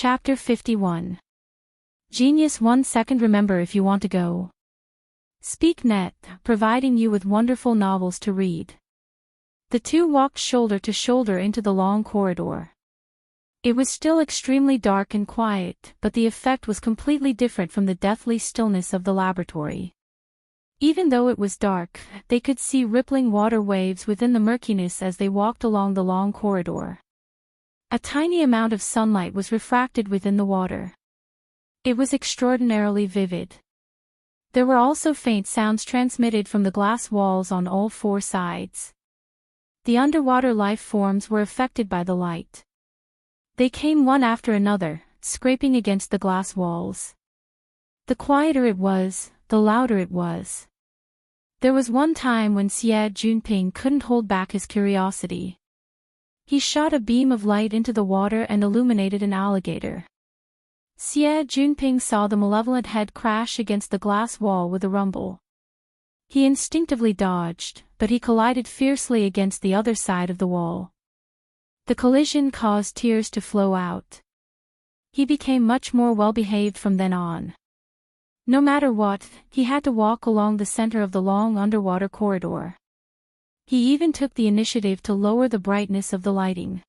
Chapter 51. Genius 1 second. Remember, if you want to go. SpeakNet, providing you with wonderful novels to read. The two walked shoulder to shoulder into the long corridor. It was still extremely dark and quiet, but the effect was completely different from the deathly stillness of the laboratory. Even though it was dark, they could see rippling water waves within the murkiness as they walked along the long corridor. A tiny amount of sunlight was refracted within the water. It was extraordinarily vivid. There were also faint sounds transmitted from the glass walls on all four sides. The underwater life forms were affected by the light. They came one after another, scraping against the glass walls. The quieter it was, the louder it was. There was one time when Xie Junping couldn't hold back his curiosity. He shot a beam of light into the water and illuminated an alligator. Xie Junping saw the malevolent head crash against the glass wall with a rumble. He instinctively dodged, but he collided fiercely against the other side of the wall. The collision caused tears to flow out. He became much more well-behaved from then on. No matter what, he had to walk along the center of the long underwater corridor. He even took the initiative to lower the brightness of the lighting.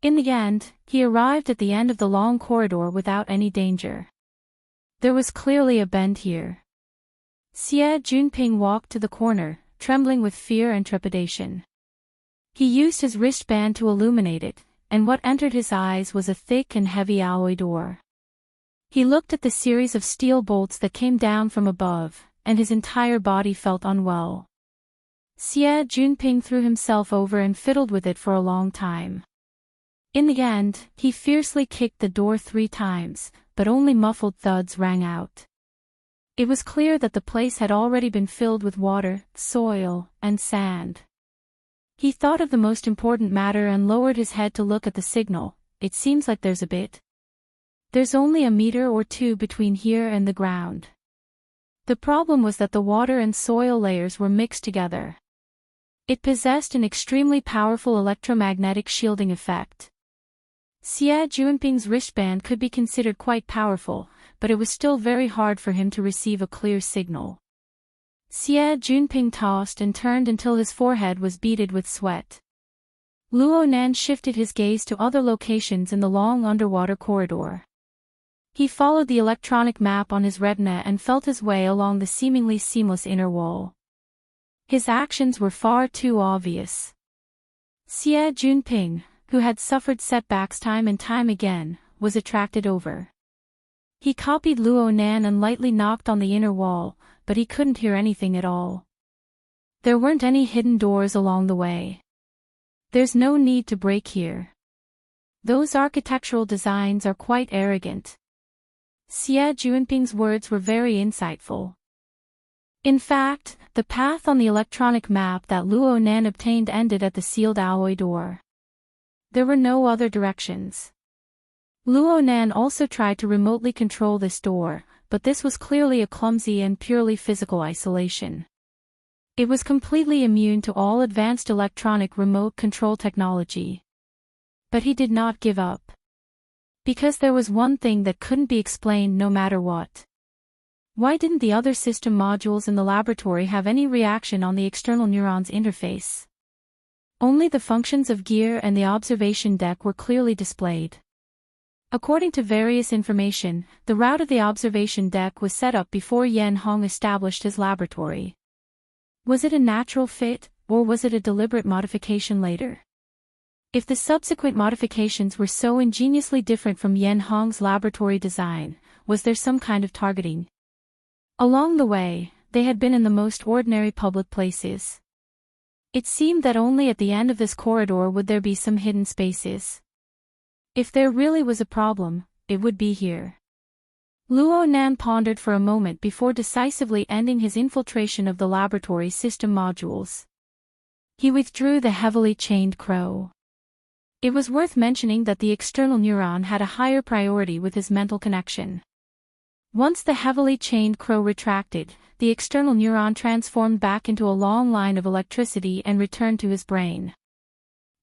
In the end, he arrived at the end of the long corridor without any danger. There was clearly a bend here. Xie Junping walked to the corner, trembling with fear and trepidation. He used his wristband to illuminate it, and what entered his eyes was a thick and heavy alloy door. He looked at the series of steel bolts that came down from above, and his entire body felt unwell. Xie Junping threw himself over and fiddled with it for a long time. In the end, he fiercely kicked the door 3 times, but only muffled thuds rang out. It was clear that the place had already been filled with water, soil, and sand. He thought of the most important matter and lowered his head to look at the signal. It seems like there's a bit. There's only a meter or 2 between here and the ground. The problem was that the water and soil layers were mixed together. It possessed an extremely powerful electromagnetic shielding effect. Xie Junping's wristband could be considered quite powerful, but it was still very hard for him to receive a clear signal. Xie Junping tossed and turned until his forehead was beaded with sweat. Luo Nan shifted his gaze to other locations in the long underwater corridor. He followed the electronic map on his retina and felt his way along the seemingly seamless inner wall. His actions were far too obvious. Xie Junping, who had suffered setbacks time and time again, was attracted over. He copied Luo Nan and lightly knocked on the inner wall, but he couldn't hear anything at all. There weren't any hidden doors along the way. There's no need to break here. Those architectural designs are quite arrogant. Xie Junping's words were very insightful. In fact, the path on the electronic map that Luo Nan obtained ended at the sealed alloy door. There were no other directions. Luo Nan also tried to remotely control this door, but this was clearly a clumsy and purely physical isolation. It was completely immune to all advanced electronic remote control technology. But he did not give up. Because there was one thing that couldn't be explained no matter what. Why didn't the other system modules in the laboratory have any reaction on the external neurons interface? Only the functions of gear and the observation deck were clearly displayed. According to various information, the route of the observation deck was set up before Yan Hong established his laboratory. Was it a natural fit, or was it a deliberate modification later? If the subsequent modifications were so ingeniously different from Yan Hong's laboratory design, was there some kind of targeting? Along the way, they had been in the most ordinary public places. It seemed that only at the end of this corridor would there be some hidden spaces. If there really was a problem, it would be here. Luo Nan pondered for a moment before decisively ending his infiltration of the laboratory system modules. He withdrew the heavily chained crow. It was worth mentioning that the external neuron had a higher priority with his mental connection. Once the heavily chained crow retracted, the external neuron transformed back into a long line of electricity and returned to his brain.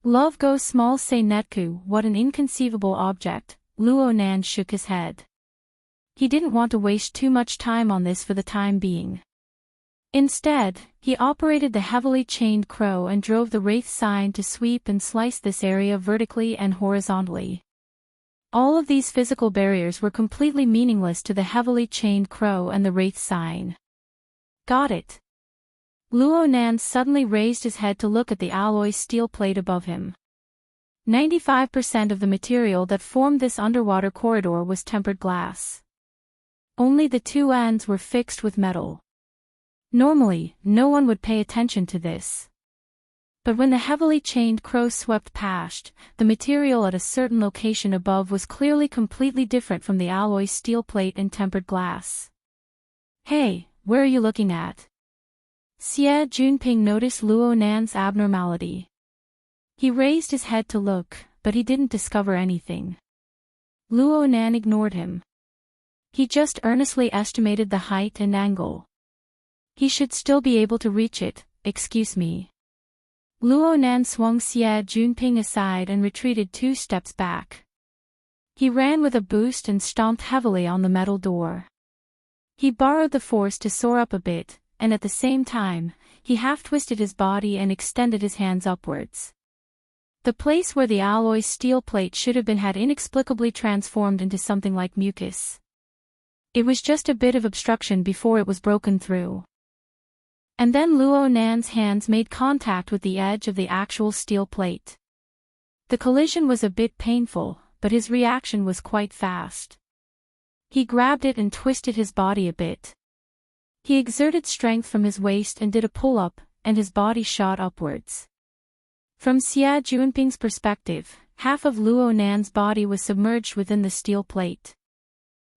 Love goes small, say Netku, what an inconceivable object, Luo Nan shook his head. He didn't want to waste too much time on this for the time being. Instead, he operated the heavily chained crow and drove the wraith sign to sweep and slice this area vertically and horizontally. All of these physical barriers were completely meaningless to the heavily chained crow and the wraith sign. Got it. Luo Nan suddenly raised his head to look at the alloy steel plate above him. 95% of the material that formed this underwater corridor was tempered glass. Only the two ends were fixed with metal. Normally, no one would pay attention to this. But when the heavily chained crow swept past, the material at a certain location above was clearly completely different from the alloy steel plate and tempered glass. Hey, where are you looking at? Xie Junping noticed Luo Nan's abnormality. He raised his head to look, but he didn't discover anything. Luo Nan ignored him. He just earnestly estimated the height and angle. He should still be able to reach it, excuse me. Luo Nan swung Xie Junping aside and retreated 2 steps back. He ran with a boost and stomped heavily on the metal door. He borrowed the force to soar up a bit, and at the same time, he half-twisted his body and extended his hands upwards. The place where the alloy steel plate should have been had inexplicably transformed into something like mucus. It was just a bit of obstruction before it was broken through. And then Luo Nan's hands made contact with the edge of the actual steel plate. The collision was a bit painful, but his reaction was quite fast. He grabbed it and twisted his body a bit. He exerted strength from his waist and did a pull-up, and his body shot upwards. From Xie Junping's perspective, half of Luo Nan's body was submerged within the steel plate.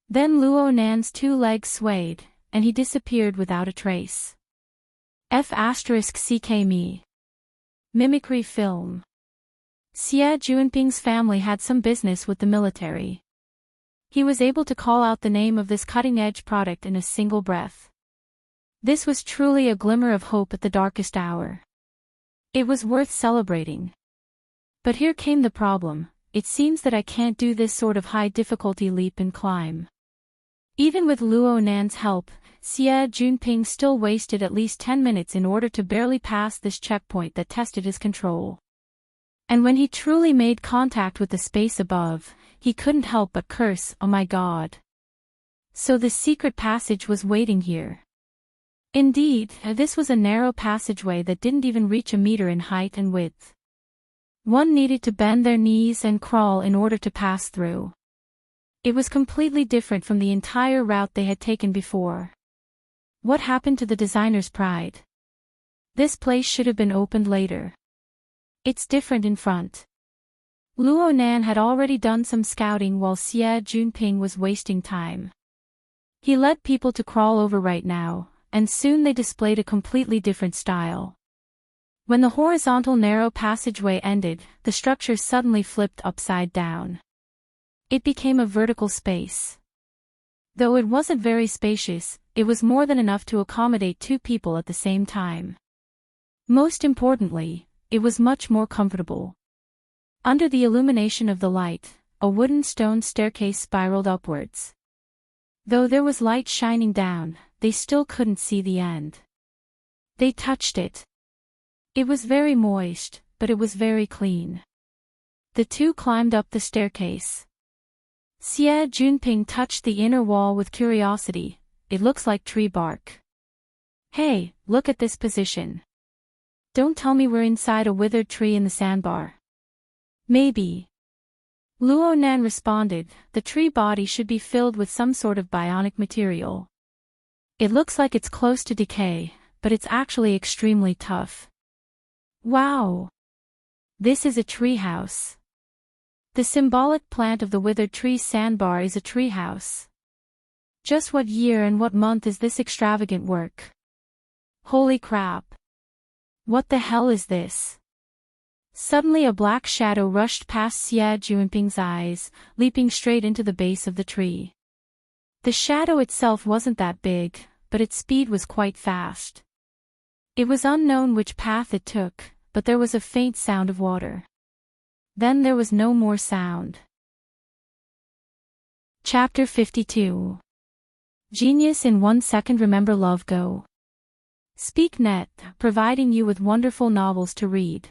Then Luo Nan's 2 legs swayed, and he disappeared without a trace. F***ck me. Mimicry film. Xie Junping's family had some business with the military. He was able to call out the name of this cutting-edge product in a single breath. This was truly a glimmer of hope at the darkest hour. It was worth celebrating. But here came the problem. It seems that I can't do this sort of high-difficulty leap and climb. Even with Luo Nan's help, Xie Junping still wasted at least 10 minutes in order to barely pass this checkpoint that tested his control. And when he truly made contact with the space above, he couldn't help but curse, "Oh my God." So the secret passage was waiting here. Indeed, this was a narrow passageway that didn't even reach a meter in height and width. One needed to bend their knees and crawl in order to pass through. It was completely different from the entire route they had taken before. What happened to the designer's pride? This place should have been opened later. It's different in front. Luo Nan had already done some scouting while Xie Junping was wasting time. He led people to crawl over right now, and soon they displayed a completely different style. When the horizontal narrow passageway ended, the structure suddenly flipped upside down. It became a vertical space. Though it wasn't very spacious, it was more than enough to accommodate 2 people at the same time. Most importantly, it was much more comfortable. Under the illumination of the light, a wooden stone staircase spiraled upwards. Though there was light shining down, they still couldn't see the end. They touched it. It was very moist, but it was very clean. The 2 climbed up the staircase. Xie Junping touched the inner wall with curiosity. It looks like tree bark. Hey, look at this position. Don't tell me we're inside a withered tree in the sandbar. Maybe. Luo Nan responded, the tree body should be filled with some sort of bionic material. It looks like it's close to decay, but it's actually extremely tough. Wow! This is a treehouse. The symbolic plant of the withered tree sandbar is a treehouse. Just what year and what month is this extravagant work? Holy crap! What the hell is this? Suddenly a black shadow rushed past Xie Junping's eyes, leaping straight into the base of the tree. The shadow itself wasn't that big, but its speed was quite fast. It was unknown which path it took, but there was a faint sound of water. Then there was no more sound. Chapter 52. Genius in 1 second. Remember love go. Speak net, providing you with wonderful novels to read.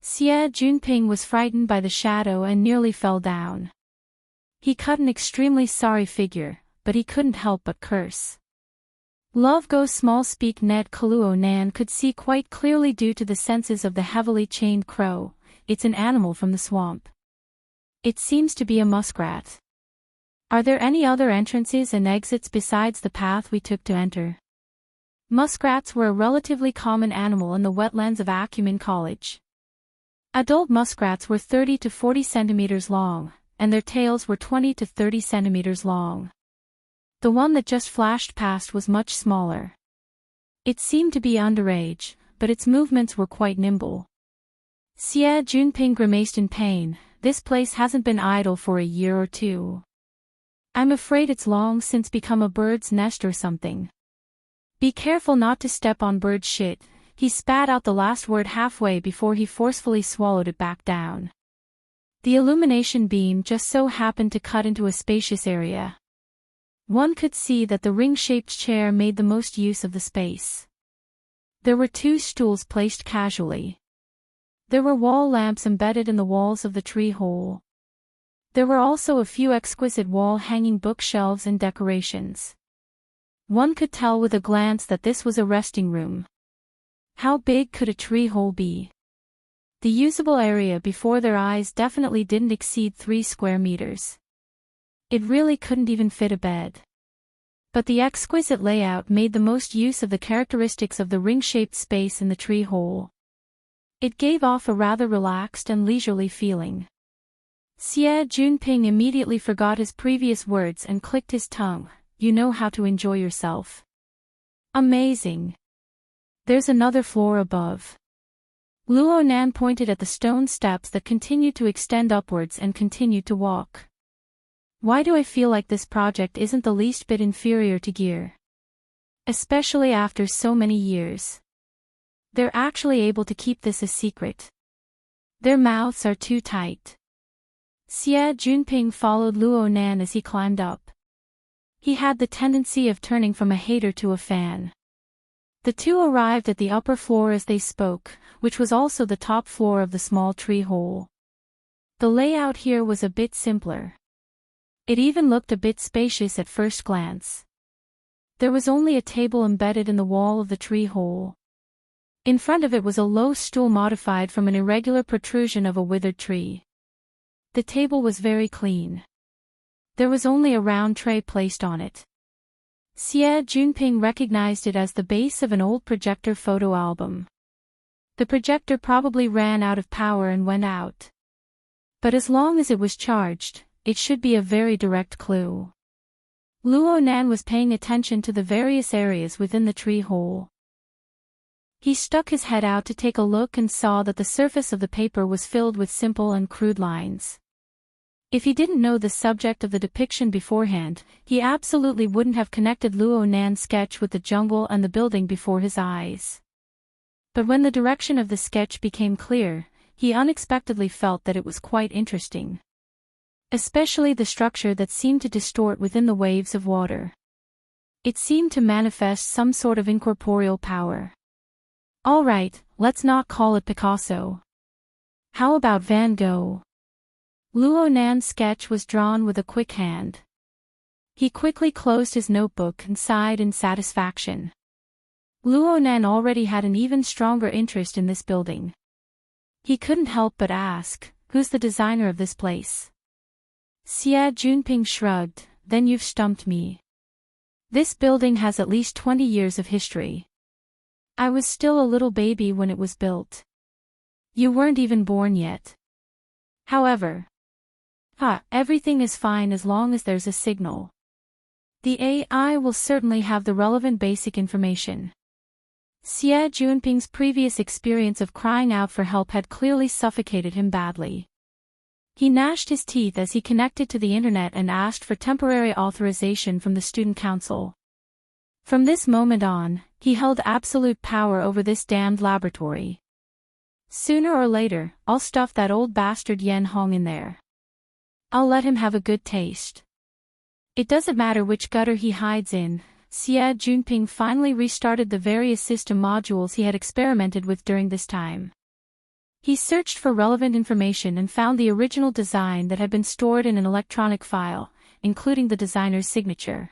Xie Jinping was frightened by the shadow and nearly fell down. He cut an extremely sorry figure, but he couldn't help but curse. Love go small. Speak net. Luo Nan could see quite clearly due to the senses of the heavily chained crow. It's an animal from the swamp. It seems to be a muskrat. Are there any other entrances and exits besides the path we took to enter? Muskrats were a relatively common animal in the wetlands of Acumen College. Adult muskrats were 30 to 40 centimeters long, and their tails were 20 to 30 centimeters long. The one that just flashed past was much smaller. It seemed to be underage, but its movements were quite nimble. Xie Jinping grimaced in pain. This place hasn't been idle for a year or two. I'm afraid it's long since become a bird's nest or something. Be careful not to step on bird shit. He spat out the last word halfway before he forcefully swallowed it back down. The illumination beam just so happened to cut into a spacious area. One could see that the ring-shaped chair made the most use of the space. There were 2 stools placed casually. There were wall lamps embedded in the walls of the tree hole. There were also a few exquisite wall-hanging bookshelves and decorations. One could tell with a glance that this was a resting room. How big could a tree hole be? The usable area before their eyes definitely didn't exceed 3 square meters. It really couldn't even fit a bed. But the exquisite layout made the most use of the characteristics of the ring-shaped space in the tree hole. It gave off a rather relaxed and leisurely feeling. Xie Jinping immediately forgot his previous words and clicked his tongue. You know how to enjoy yourself. Amazing. There's another floor above. Luo Nan pointed at the stone steps that continued to extend upwards and continued to walk. Why do I feel like this project isn't the least bit inferior to Gear? Especially after so many years. They're actually able to keep this a secret. Their mouths are too tight. Xie Jinping followed Luo Nan as he climbed up. He had the tendency of turning from a hater to a fan. The two arrived at the upper floor as they spoke, which was also the top floor of the small tree hole. The layout here was a bit simpler. It even looked a bit spacious at first glance. There was only a table embedded in the wall of the tree hole. In front of it was a low stool modified from an irregular protrusion of a withered tree. The table was very clean. There was only a round tray placed on it. Xie Jinping recognized it as the base of an old projector photo album. The projector probably ran out of power and went out. But as long as it was charged, it should be a very direct clue. Luo Nan was paying attention to the various areas within the tree hole. He stuck his head out to take a look and saw that the surface of the paper was filled with simple and crude lines. If he didn't know the subject of the depiction beforehand, he absolutely wouldn't have connected Luo Nan's sketch with the jungle and the building before his eyes. But when the direction of the sketch became clear, he unexpectedly felt that it was quite interesting. Especially the structure that seemed to distort within the waves of water. It seemed to manifest some sort of incorporeal power. All right, let's not call it Picasso. How about Van Gogh? Luo Nan's sketch was drawn with a quick hand. He quickly closed his notebook and sighed in satisfaction. Luo Nan already had an even stronger interest in this building. He couldn't help but ask, who's the designer of this place? Xie Jinping shrugged, then you've stumped me. This building has at least 20 years of history. I was still a little baby when it was built. You weren't even born yet. However, everything is fine as long as there's a signal. The AI will certainly have the relevant basic information. Xie Jinping's previous experience of crying out for help had clearly suffocated him badly. He gnashed his teeth as he connected to the internet and asked for temporary authorization from the student council. From this moment on, he held absolute power over this damned laboratory. Sooner or later, I'll stuff that old bastard Yan Hong in there. I'll let him have a good taste. It doesn't matter which gutter he hides in. Xie Junping finally restarted the various system modules he had experimented with during this time. He searched for relevant information and found the original design that had been stored in an electronic file, including the designer's signature.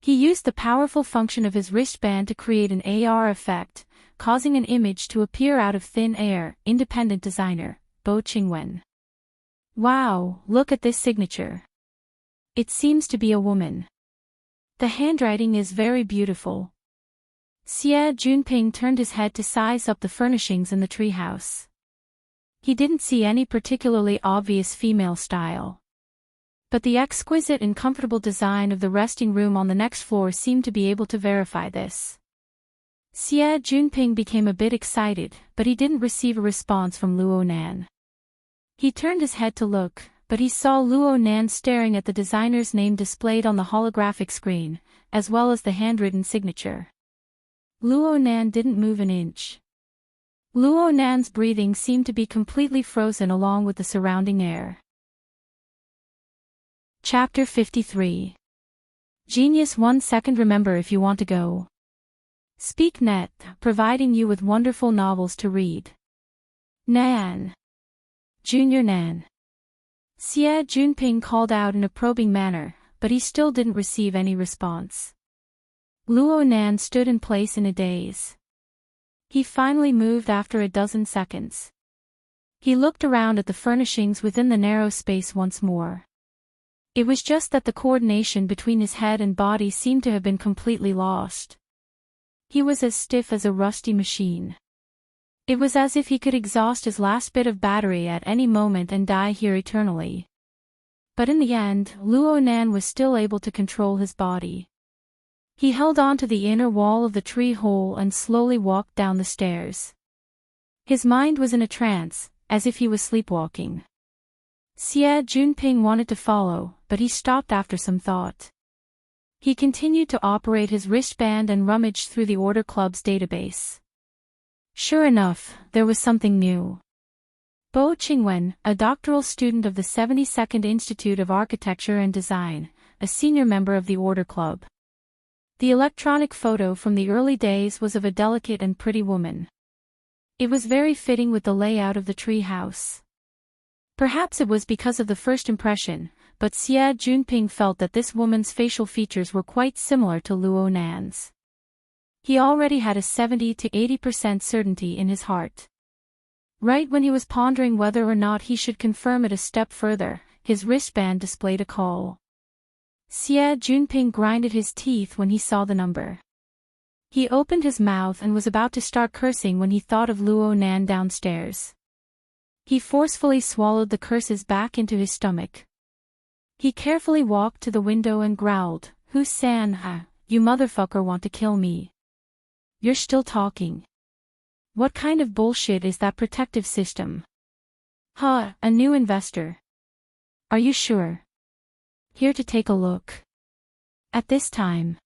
He used the powerful function of his wristband to create an AR effect, causing an image to appear out of thin air. Independent designer, Bo Qingwen. Wow, look at this signature. It seems to be a woman. The handwriting is very beautiful. Xie Junping turned his head to size up the furnishings in the treehouse. He didn't see any particularly obvious female style. But the exquisite and comfortable design of the resting room on the next floor seemed to be able to verify this. Xie Junping became a bit excited, but he didn't receive a response from Luo Nan. He turned his head to look, but he saw Luo Nan staring at the designer's name displayed on the holographic screen, as well as the handwritten signature. Luo Nan didn't move an inch. Luo Nan's breathing seemed to be completely frozen along with the surrounding air. Chapter 53. Genius 1 second. Remember if you want to go. Speak Net, providing you with wonderful novels to read. Nan. Junior Nan. Xie Junping called out in a probing manner, but he still didn't receive any response. Luo Nan stood in place in a daze. He finally moved after a dozen seconds. He looked around at the furnishings within the narrow space once more. It was just that the coordination between his head and body seemed to have been completely lost. He was as stiff as a rusty machine. It was as if he could exhaust his last bit of battery at any moment and die here eternally. But in the end, Luo Nan was still able to control his body. He held on to the inner wall of the tree hole and slowly walked down the stairs. His mind was in a trance, as if he was sleepwalking. Xie Junping wanted to follow, but he stopped after some thought. He continued to operate his wristband and rummaged through the Order Club's database. Sure enough, there was something new. Bo Qingwen, a doctoral student of the 72nd Institute of Architecture and Design, a senior member of the Order Club. The electronic photo from the early days was of a delicate and pretty woman. It was very fitting with the layout of the tree house. Perhaps it was because of the first impression, but Xie Junping felt that this woman's facial features were quite similar to Luo Nan's. He already had a 70 to 80% certainty in his heart. Right when he was pondering whether or not he should confirm it a step further, his wristband displayed a call. Xie Junping grinded his teeth when he saw the number. He opened his mouth and was about to start cursing when he thought of Luo Nan downstairs. He forcefully swallowed the curses back into his stomach. He carefully walked to the window and growled, "Hu-san, you motherfucker want to kill me. You're still talking. What kind of bullshit is that protective system? A new investor. Are you sure? Here to take a look." At this time,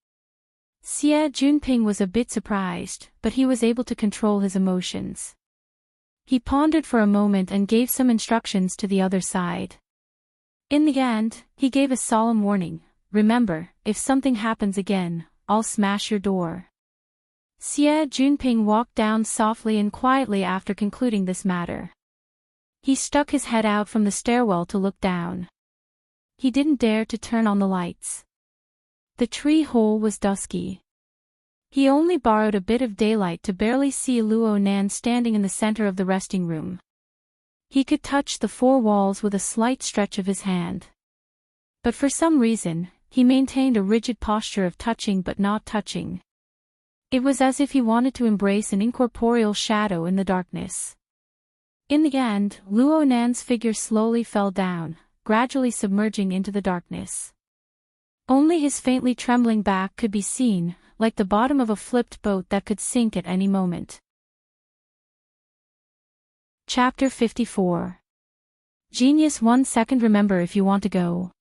Xie Junping was a bit surprised, but he was able to control his emotions. He pondered for a moment and gave some instructions to the other side. In the end, he gave a solemn warning, "Remember, if something happens again, I'll smash your door." Xie Junping walked down softly and quietly after concluding this matter. He stuck his head out from the stairwell to look down. He didn't dare to turn on the lights. The tree hole was dusky. He only borrowed a bit of daylight to barely see Luo Nan standing in the center of the resting room. He could touch the four walls with a slight stretch of his hand. But for some reason, he maintained a rigid posture of touching but not touching. It was as if he wanted to embrace an incorporeal shadow in the darkness. In the end, Luo Nan's figure slowly fell down, gradually submerging into the darkness. Only his faintly trembling back could be seen, like the bottom of a flipped boat that could sink at any moment. Chapter 54. Genius 1 second. Remember if you want to go.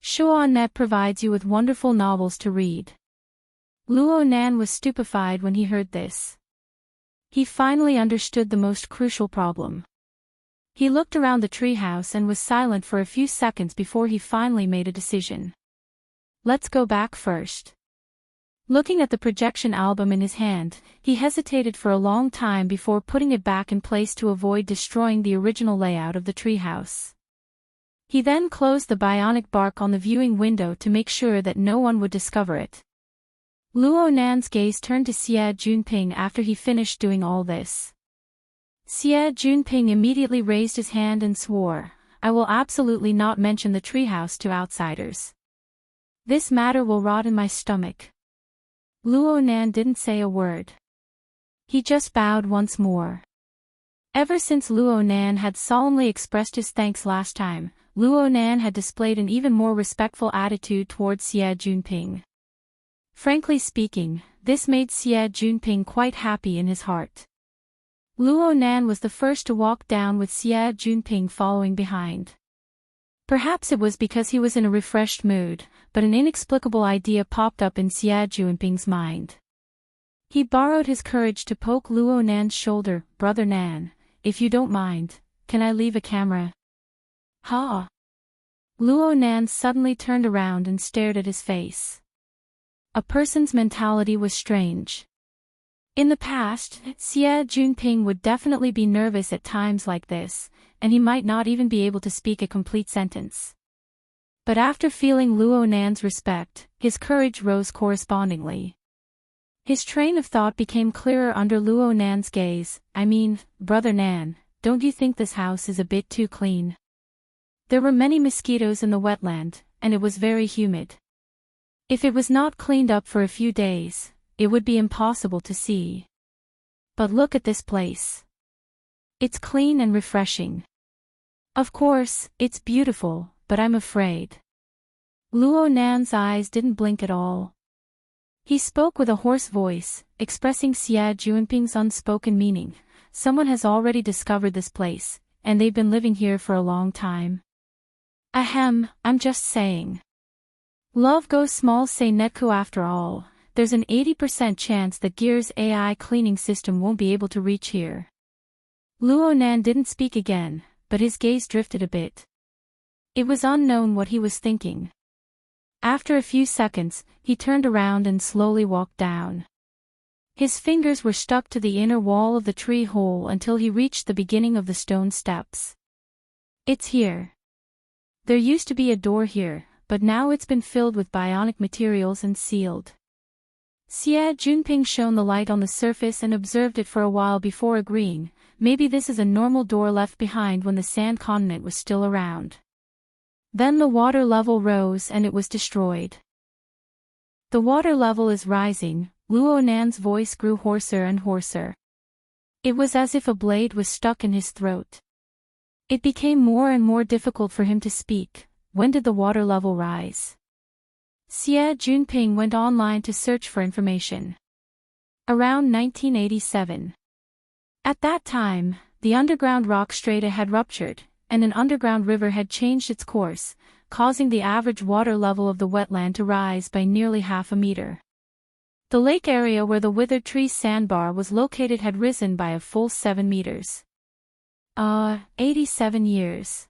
Shuan.net provides you with wonderful novels to read. Luo Nan was stupefied when he heard this. He finally understood the most crucial problem. He looked around the treehouse and was silent for a few seconds before he finally made a decision. Let's go back first. Looking at the projection album in his hand, he hesitated for a long time before putting it back in place to avoid destroying the original layout of the treehouse. He then closed the bionic bark on the viewing window to make sure that no one would discover it. Luo Nan's gaze turned to Xie Junping after he finished doing all this. Xie Junping immediately raised his hand and swore, "I will absolutely not mention the treehouse to outsiders. This matter will rot in my stomach." Luo Nan didn't say a word. He just bowed once more. Ever since Luo Nan had solemnly expressed his thanks last time, Luo Nan had displayed an even more respectful attitude towards Xie Junping. Frankly speaking, this made Xie Junping quite happy in his heart. Luo Nan was the first to walk down with Xie Junping following behind. Perhaps it was because he was in a refreshed mood, but an inexplicable idea popped up in Xie Junping's mind. He borrowed his courage to poke Luo Nan's shoulder. "Brother Nan, if you don't mind, can I leave a camera?" "Ha!" Luo Nan suddenly turned around and stared at his face. A person's mentality was strange. In the past, Xie Junping would definitely be nervous at times like this, and he might not even be able to speak a complete sentence. But after feeling Luo Nan's respect, his courage rose correspondingly. His train of thought became clearer under Luo Nan's gaze. "I mean, Brother Nan, don't you think this house is a bit too clean? There were many mosquitoes in the wetland, and it was very humid. If it was not cleaned up for a few days, it would be impossible to see. But look at this place. It's clean and refreshing. Of course, it's beautiful, but I'm afraid." Luo Nan's eyes didn't blink at all. He spoke with a hoarse voice, expressing Xie Junping's unspoken meaning. "Someone has already discovered this place, and they've been living here for a long time. Ahem, I'm just saying. Love goes small say Netku after all. There's an 80% chance that Gear's AI cleaning system won't be able to reach here." Luo Nan didn't speak again, but his gaze drifted a bit. It was unknown what he was thinking. After a few seconds, he turned around and slowly walked down. His fingers were stuck to the inner wall of the tree hole until he reached the beginning of the stone steps. "It's here. There used to be a door here, but now it's been filled with bionic materials and sealed." Xie Junping shone the light on the surface and observed it for a while before agreeing, "Maybe this is a normal door left behind when the sand continent was still around." Then the water level rose and it was destroyed. "The water level is rising," Luo Nan's voice grew hoarser and hoarser. It was as if a blade was stuck in his throat. It became more and more difficult for him to speak. "When did the water level rise?" Xie Junping went online to search for information. Around 1987. At that time, the underground rock strata had ruptured, and an underground river had changed its course, causing the average water level of the wetland to rise by nearly half a meter. The lake area where the withered tree's sandbar was located had risen by a full 7 meters. 87 years.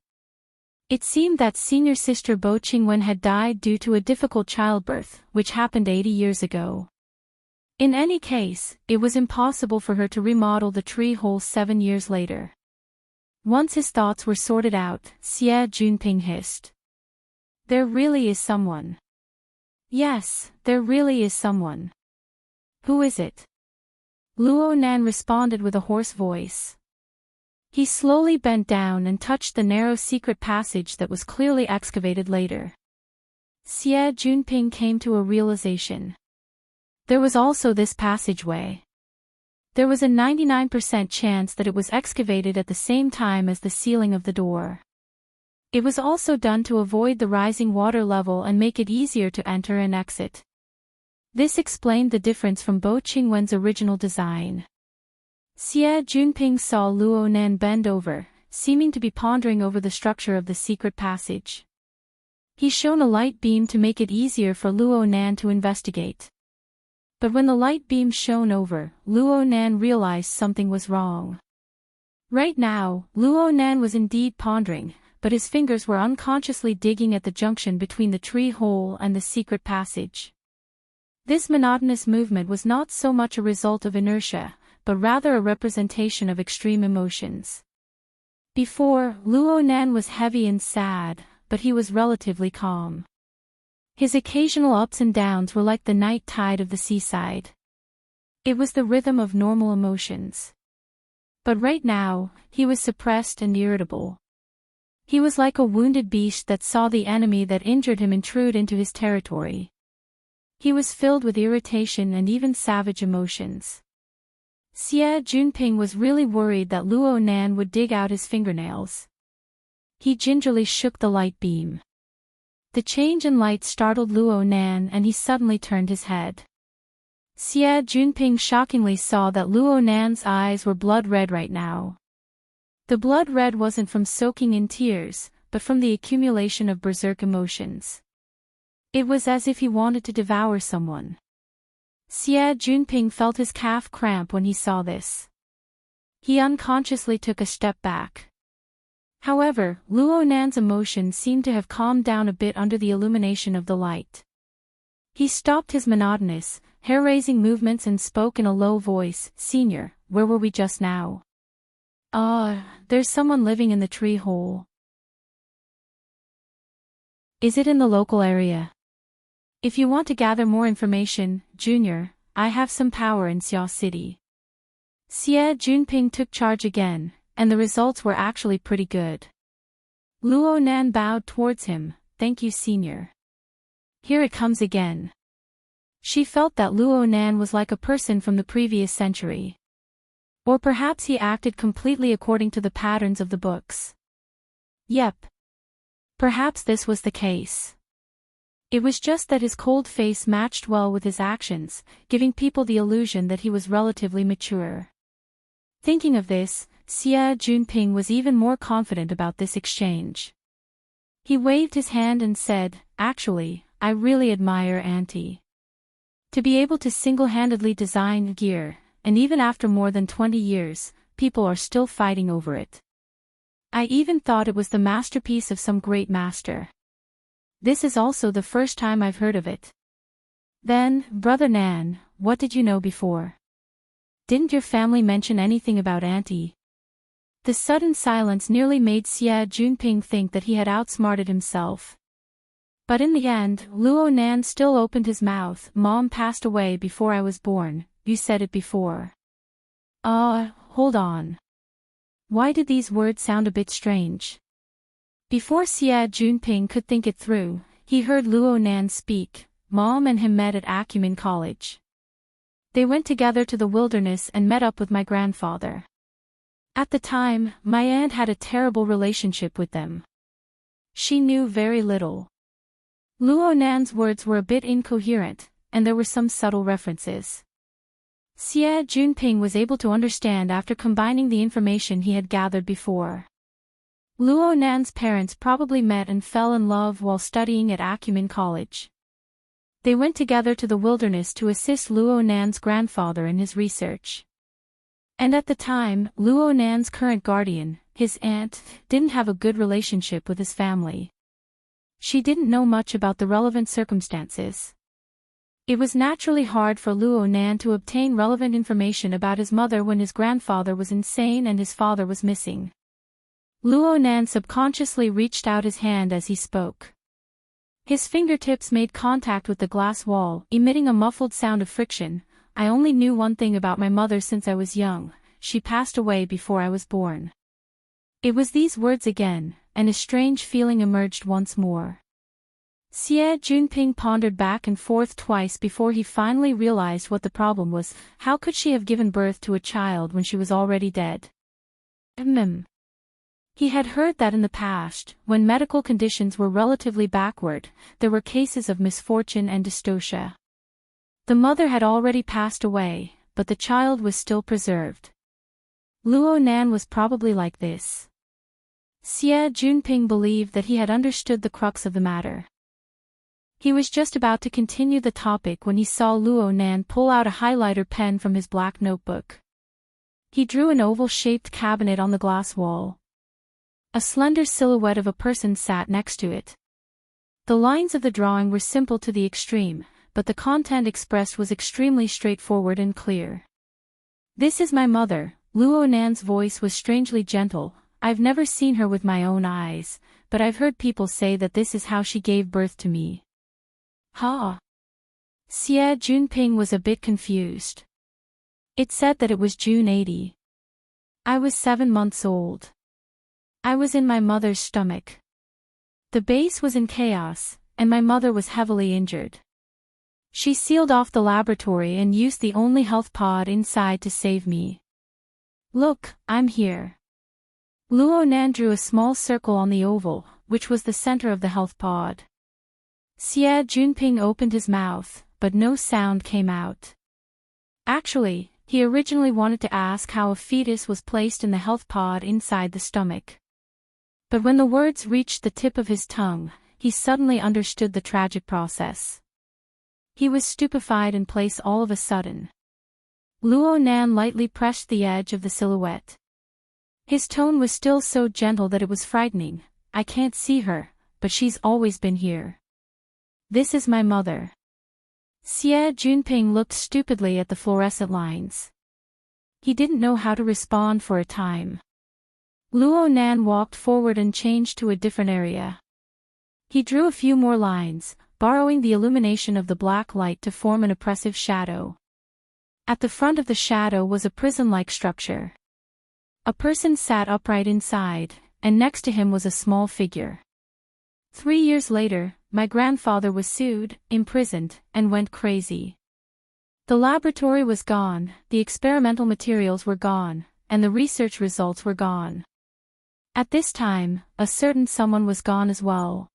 It seemed that senior sister Bo Qingwen had died due to a difficult childbirth, which happened 80 years ago. In any case, it was impossible for her to remodel the tree hole 7 years later. Once his thoughts were sorted out, Xie Junping hissed. "There really is someone. Yes, there really is someone. Who is it?" Luo Nan responded with a hoarse voice. He slowly bent down and touched the narrow secret passage that was clearly excavated later. Xie Junping came to a realization. There was also this passageway. There was a 99% chance that it was excavated at the same time as the sealing of the door. It was also done to avoid the rising water level and make it easier to enter and exit. This explained the difference from Bo Qingwen's original design. Xie Junping saw Luo Nan bend over, seeming to be pondering over the structure of the secret passage. He shone a light beam to make it easier for Luo Nan to investigate. But when the light beam shone over, Luo Nan realized something was wrong. Right now, Luo Nan was indeed pondering, but his fingers were unconsciously digging at the junction between the tree hole and the secret passage. This monotonous movement was not so much a result of inertia, but rather a representation of extreme emotions. Before, Luo Nan was heavy and sad, but he was relatively calm. His occasional ups and downs were like the night tide of the seaside. It was the rhythm of normal emotions. But right now, he was suppressed and irritable. He was like a wounded beast that saw the enemy that injured him intrude into his territory. He was filled with irritation and even savage emotions. Xie Junping was really worried that Luo Nan would dig out his fingernails. He gingerly shook the light beam. The change in light startled Luo Nan and he suddenly turned his head. Xie Junping shockingly saw that Luo Nan's eyes were blood red right now. The blood red wasn't from soaking in tears, but from the accumulation of berserk emotions. It was as if he wanted to devour someone. Xie Junping felt his calf cramp when he saw this. He unconsciously took a step back. However, Luo Nan's emotions seemed to have calmed down a bit under the illumination of the light. He stopped his monotonous, hair-raising movements and spoke in a low voice, "Senior, where were we just now?" There's someone living in the tree hole." "Is it in the local area?" "If you want to gather more information, Junior, I have some power in Xia City." Xie Junping took charge again, and the results were actually pretty good. Luo Nan bowed towards him, "Thank you, Senior." Here it comes again. She felt that Luo Nan was like a person from the previous century. Or perhaps he acted completely according to the patterns of the books. Yep. Perhaps this was the case. It was just that his cold face matched well with his actions, giving people the illusion that he was relatively mature. Thinking of this, Xie Junping was even more confident about this exchange. He waved his hand and said, "Actually, I really admire Auntie. To be able to single-handedly design gear, and even after more than 20 years, people are still fighting over it. I even thought it was the masterpiece of some great master. This is also the first time I've heard of it." "Then, Brother Nan, what did you know before? Didn't your family mention anything about Auntie?" The sudden silence nearly made Xie Junping think that he had outsmarted himself. But in the end, Luo Nan still opened his mouth. "Mom passed away before I was born, you said it before." Hold on. Why did these words sound a bit strange? Before Xie Junping could think it through, he heard Luo Nan speak. "Mom and him met at Acumen College. They went together to the wilderness and met up with my grandfather. At the time, my aunt had a terrible relationship with them. She knew very little." Luo Nan's words were a bit incoherent, and there were some subtle references. Xie Junping was able to understand after combining the information he had gathered before. Luo Nan's parents probably met and fell in love while studying at Acumen College. They went together to the wilderness to assist Luo Nan's grandfather in his research. And at the time, Luo Nan's current guardian, his aunt, didn't have a good relationship with his family. She didn't know much about the relevant circumstances. It was naturally hard for Luo Nan to obtain relevant information about his mother when his grandfather was insane and his father was missing. Luo Nan subconsciously reached out his hand as he spoke. His fingertips made contact with the glass wall, emitting a muffled sound of friction. "I only knew one thing about my mother since I was young. She passed away before I was born." It was these words again, and a strange feeling emerged once more. Xie Junping pondered back and forth twice before he finally realized what the problem was. How could she have given birth to a child when she was already dead? He had heard that in the past, when medical conditions were relatively backward, there were cases of misfortune and dystocia. The mother had already passed away, but the child was still preserved. Luo Nan was probably like this. Xie Junping believed that he had understood the crux of the matter. He was just about to continue the topic when he saw Luo Nan pull out a highlighter pen from his black notebook. He drew an oval-shaped cabinet on the glass wall. A slender silhouette of a person sat next to it. The lines of the drawing were simple to the extreme, but the content expressed was extremely straightforward and clear. "This is my mother." Luo Nan's voice was strangely gentle. "I've never seen her with my own eyes, but I've heard people say that this is how she gave birth to me." "Ha!" Xie Junping was a bit confused. "It said that it was June 80. I was 7 months old. I was in my mother's stomach. The base was in chaos, and my mother was heavily injured. She sealed off the laboratory and used the only health pod inside to save me. Look, I'm here." Luo Nan drew a small circle on the oval, which was the center of the health pod. Xie Junping opened his mouth, but no sound came out. Actually, he originally wanted to ask how a fetus was placed in the health pod inside the stomach. But when the words reached the tip of his tongue, he suddenly understood the tragic process. He was stupefied in place all of a sudden. Luo Nan lightly pressed the edge of the silhouette. His tone was still so gentle that it was frightening. "I can't see her, but she's always been here. This is my mother." Xie Junping looked stupidly at the fluorescent lines. He didn't know how to respond for a time. Luo Nan walked forward and changed to a different area. He drew a few more lines, borrowing the illumination of the black light to form an oppressive shadow. At the front of the shadow was a prison-like structure. A person sat upright inside, and next to him was a small figure. 3 years later, my grandfather was sued, imprisoned, and went crazy. The laboratory was gone, the experimental materials were gone, and the research results were gone. At this time, a certain someone was gone as well.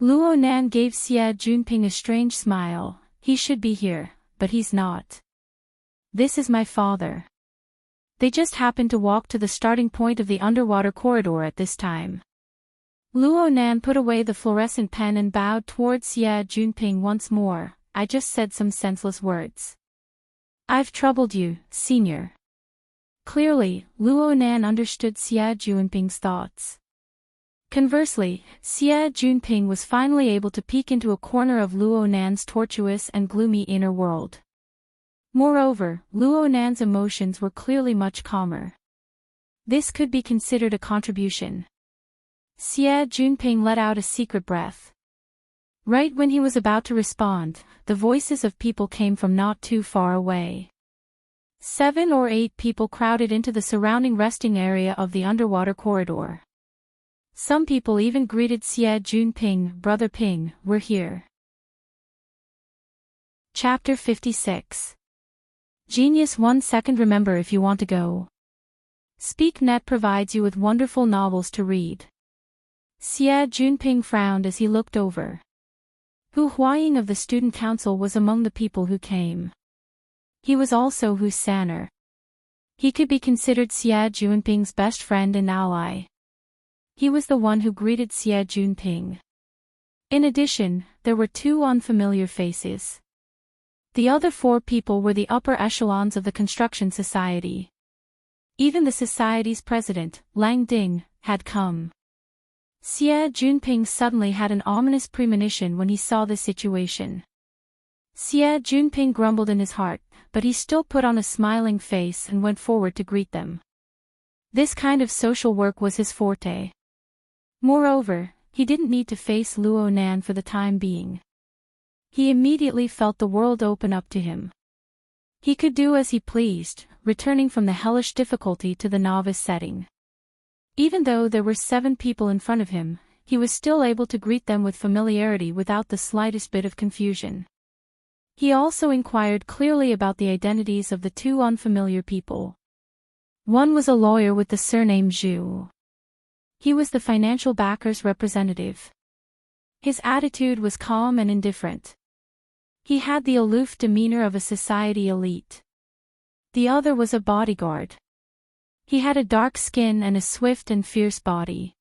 Luo Nan gave Xie Junping a strange smile. "He should be here, but he's not. This is my father." They just happened to walk to the starting point of the underwater corridor at this time. Luo Nan put away the fluorescent pen and bowed towards Xie Junping once more. "I just said some senseless words. I've troubled you, senior." Clearly, Luo Nan understood Xie Junping's thoughts. Conversely, Xie Junping was finally able to peek into a corner of Luo Nan's tortuous and gloomy inner world. Moreover, Luo Nan's emotions were clearly much calmer. This could be considered a contribution. Xie Junping let out a secret breath. Right when he was about to respond, the voices of people came from not too far away. 7 or 8 people crowded into the surrounding resting area of the underwater corridor. Some people even greeted Xie Junping. "Brother Ping, we're here." Chapter 56. Genius 1 second. Remember if you want to go. SpeakNet provides you with wonderful novels to read. Xie Junping frowned as he looked over. Hu Huaying of the Student Council was among the people who came. He was also Hu San'er. He could be considered Xie Junping's best friend and ally. He was the one who greeted Xie Junping. In addition, there were 2 unfamiliar faces. The other 4 people were the upper echelons of the construction society. Even the society's president, Lang Ding, had come. Xie Junping suddenly had an ominous premonition when he saw the situation. Xie Junping grumbled in his heart, but he still put on a smiling face and went forward to greet them. This kind of social work was his forte. Moreover, he didn't need to face Luo Nan for the time being. He immediately felt the world open up to him. He could do as he pleased, returning from the hellish difficulty to the novice setting. Even though there were 7 people in front of him, he was still able to greet them with familiarity without the slightest bit of confusion. He also inquired clearly about the identities of the 2 unfamiliar people. One was a lawyer with the surname Zhu. He was the financial backer's representative. His attitude was calm and indifferent. He had the aloof demeanor of a society elite. The other was a bodyguard. He had a dark skin and a swift and fierce body.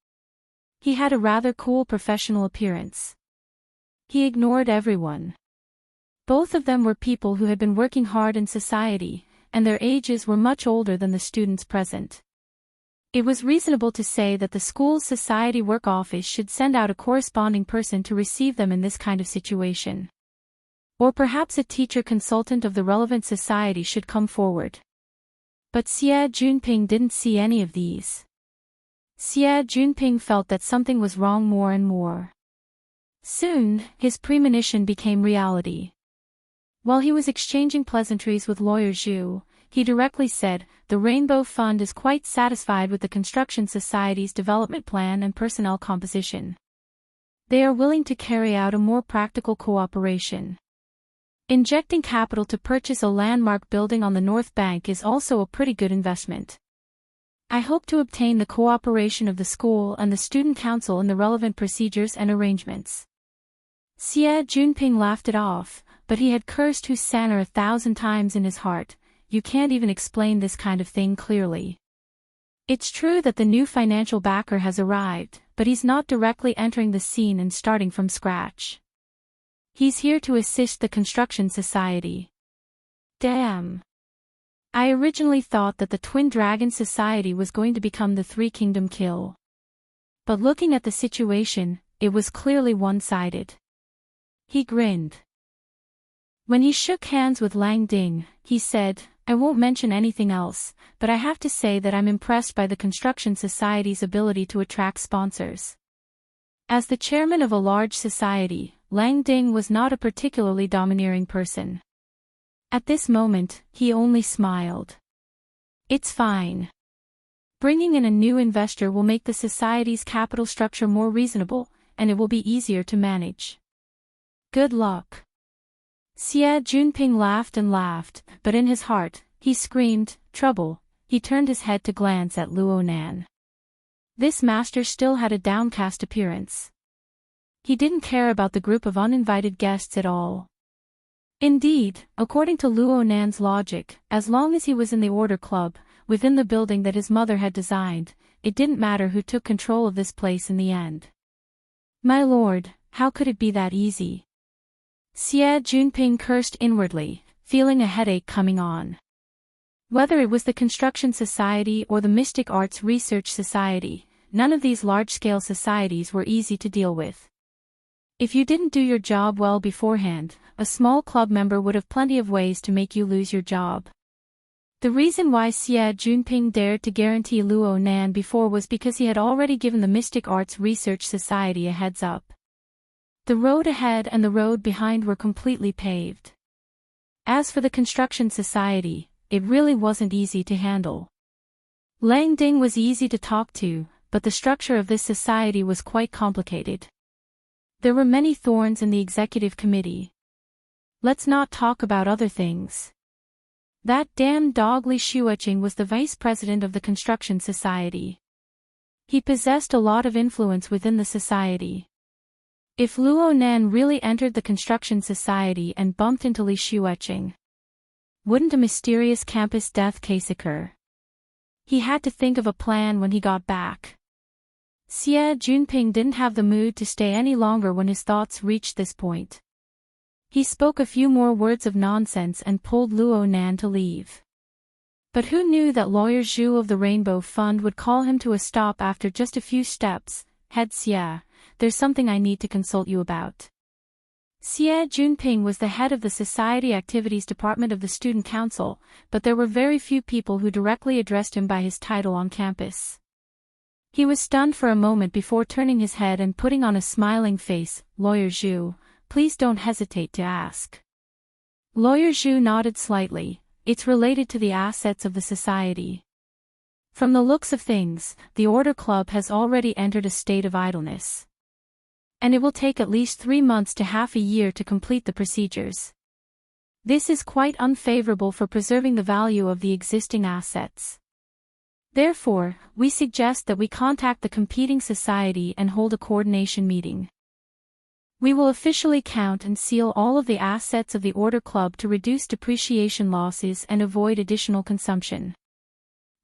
He had a rather cool professional appearance. He ignored everyone. Both of them were people who had been working hard in society, and their ages were much older than the students present. It was reasonable to say that the school's society work office should send out a corresponding person to receive them in this kind of situation. Or perhaps a teacher consultant of the relevant society should come forward. But Xie Junping didn't see any of these. Xie Junping felt that something was wrong more and more. Soon, his premonition became reality. While he was exchanging pleasantries with Lawyer Zhu, he directly said, "The Rainbow Fund is quite satisfied with the Construction Society's development plan and personnel composition. They are willing to carry out a more practical cooperation. Injecting capital to purchase a landmark building on the North Bank is also a pretty good investment. I hope to obtain the cooperation of the school and the student council in the relevant procedures and arrangements." Xie Junping laughed it off, but he had cursed Husainer 1,000 times in his heart. You can't even explain this kind of thing clearly. It's true that the new financial backer has arrived, but he's not directly entering the scene and starting from scratch. He's here to assist the construction society. Damn. I originally thought that the Twin Dragon Society was going to become the Three Kingdom Kill. But looking at the situation, it was clearly one-sided. He grinned. When he shook hands with Lang Ding, he said, "I won't mention anything else, but I have to say that I'm impressed by the Construction Society's ability to attract sponsors." As the chairman of a large society, Lang Ding was not a particularly domineering person. At this moment, he only smiled. "It's fine. Bringing in a new investor will make the society's capital structure more reasonable, and it will be easier to manage. Good luck." Xie Junping laughed and laughed, but in his heart, he screamed, "Trouble." He turned his head to glance at Luo Nan. This master still had a downcast appearance. He didn't care about the group of uninvited guests at all. Indeed, according to Luo Nan's logic, as long as he was in the order club, within the building that his mother had designed, it didn't matter who took control of this place in the end. My lord, how could it be that easy? Xie Junping cursed inwardly, feeling a headache coming on. Whether it was the Construction Society or the Mystic Arts Research Society, none of these large-scale societies were easy to deal with. If you didn't do your job well beforehand, a small club member would have plenty of ways to make you lose your job. The reason why Xie Junping dared to guarantee Luo Nan before was because he had already given the Mystic Arts Research Society a heads up. The road ahead and the road behind were completely paved. As for the Construction Society, it really wasn't easy to handle. Lang Ding was easy to talk to, but the structure of this society was quite complicated. There were many thorns in the executive committee. Let's not talk about other things. That damn dog Li Shuoqing was the vice president of the Construction Society. He possessed a lot of influence within the society. If Luo Nan really entered the Construction Society and bumped into Li Shuoqing, wouldn't a mysterious campus death case occur? He had to think of a plan when he got back. Xie Junping didn't have the mood to stay any longer when his thoughts reached this point. He spoke a few more words of nonsense and pulled Luo Nan to leave. But who knew that Lawyer Zhu of the Rainbow Fund would call him to a stop after just a few steps? Head Xie, there's something I need to consult you about. Xie Junping was the head of the Society Activities Department of the Student Council, but there were very few people who directly addressed him by his title on campus. He was stunned for a moment before turning his head and putting on a smiling face. Lawyer Zhu, please don't hesitate to ask. Lawyer Zhu nodded slightly. It's related to the assets of the society. From the looks of things, the Order Club has already entered a state of idleness. And it will take at least 3 months to half a year to complete the procedures. This is quite unfavorable for preserving the value of the existing assets. Therefore, we suggest that we contact the competing society and hold a coordination meeting. We will officially count and seal all of the assets of the Order Club to reduce depreciation losses and avoid additional consumption.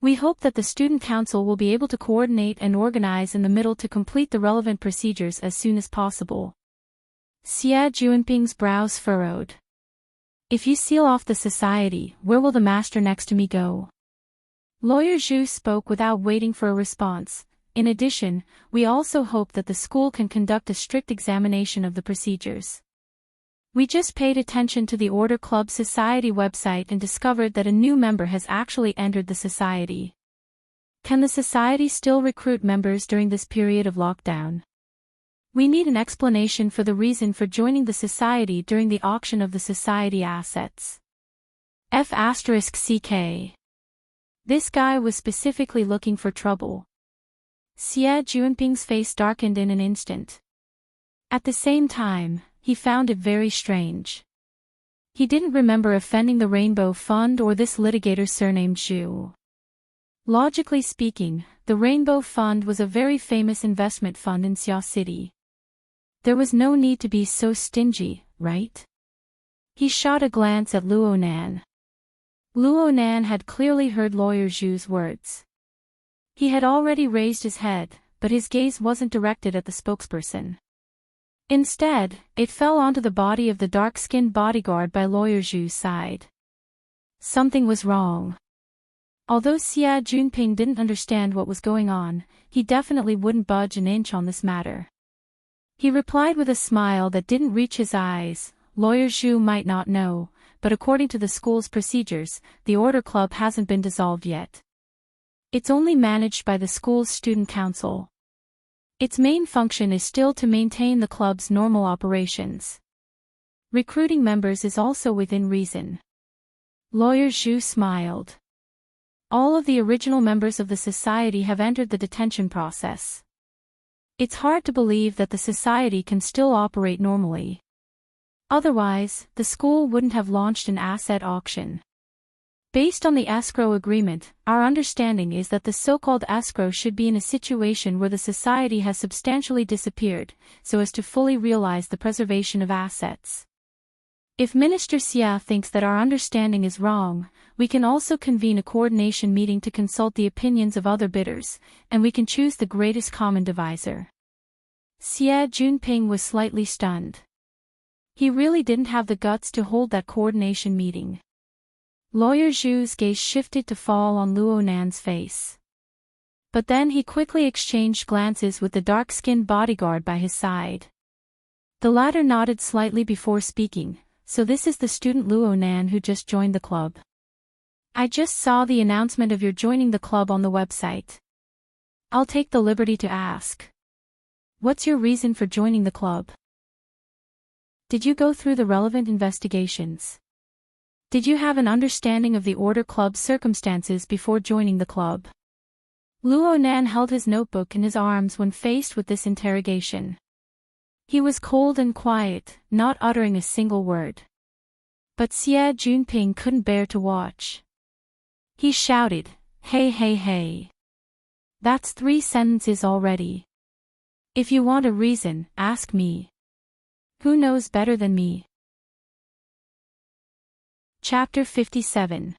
We hope that the Student Council will be able to coordinate and organize in the middle to complete the relevant procedures as soon as possible. Xie Junping's brows furrowed. If you seal off the society, where will the master next to me go? Lawyer Zhu spoke without waiting for a response. In addition, we also hope that the school can conduct a strict examination of the procedures. We just paid attention to the Order Club Society website and discovered that a new member has actually entered the society. Can the society still recruit members during this period of lockdown? We need an explanation for the reason for joining the society during the auction of the society assets. F***CK. This guy was specifically looking for trouble. Xie Junping's face darkened in an instant. At the same time, he found it very strange. He didn't remember offending the Rainbow Fund or this litigator surnamed Zhu. Logically speaking, the Rainbow Fund was a very famous investment fund in Xia City. There was no need to be so stingy, right? He shot a glance at Luonan. Luonan had clearly heard Lawyer Zhu's words. He had already raised his head, but his gaze wasn't directed at the spokesperson. Instead, it fell onto the body of the dark-skinned bodyguard by Lawyer Zhu's side. Something was wrong. Although Xie Junping didn't understand what was going on, he definitely wouldn't budge an inch on this matter. He replied with a smile that didn't reach his eyes. Lawyer Zhu might not know, but according to the school's procedures, the Order Club hasn't been dissolved yet. It's only managed by the school's student council. Its main function is still to maintain the club's normal operations. Recruiting members is also within reason. Lawyer Zhu smiled. All of the original members of the society have entered the detention process. It's hard to believe that the society can still operate normally. Otherwise, the school wouldn't have launched an asset auction. Based on the escrow agreement, our understanding is that the so-called escrow should be in a situation where the society has substantially disappeared, so as to fully realize the preservation of assets. If Minister Xia thinks that our understanding is wrong, we can also convene a coordination meeting to consult the opinions of other bidders, and we can choose the greatest common divisor. Xie Junping was slightly stunned. He really didn't have the guts to hold that coordination meeting. Lawyer Zhu's gaze shifted to fall on Luonan's face. But then he quickly exchanged glances with the dark-skinned bodyguard by his side. The latter nodded slightly before speaking. So this is the student Luonan who just joined the club. I just saw the announcement of your joining the club on the website. I'll take the liberty to ask. What's your reason for joining the club? Did you go through the relevant investigations? Did you have an understanding of the Order Club's circumstances before joining the club? Luonan held his notebook in his arms when faced with this interrogation. He was cold and quiet, not uttering a single word. But Xie Junping couldn't bear to watch. He shouted, "Hey hey hey. That's 3 sentences already. If you want a reason, ask me. Who knows better than me?" Chapter 57.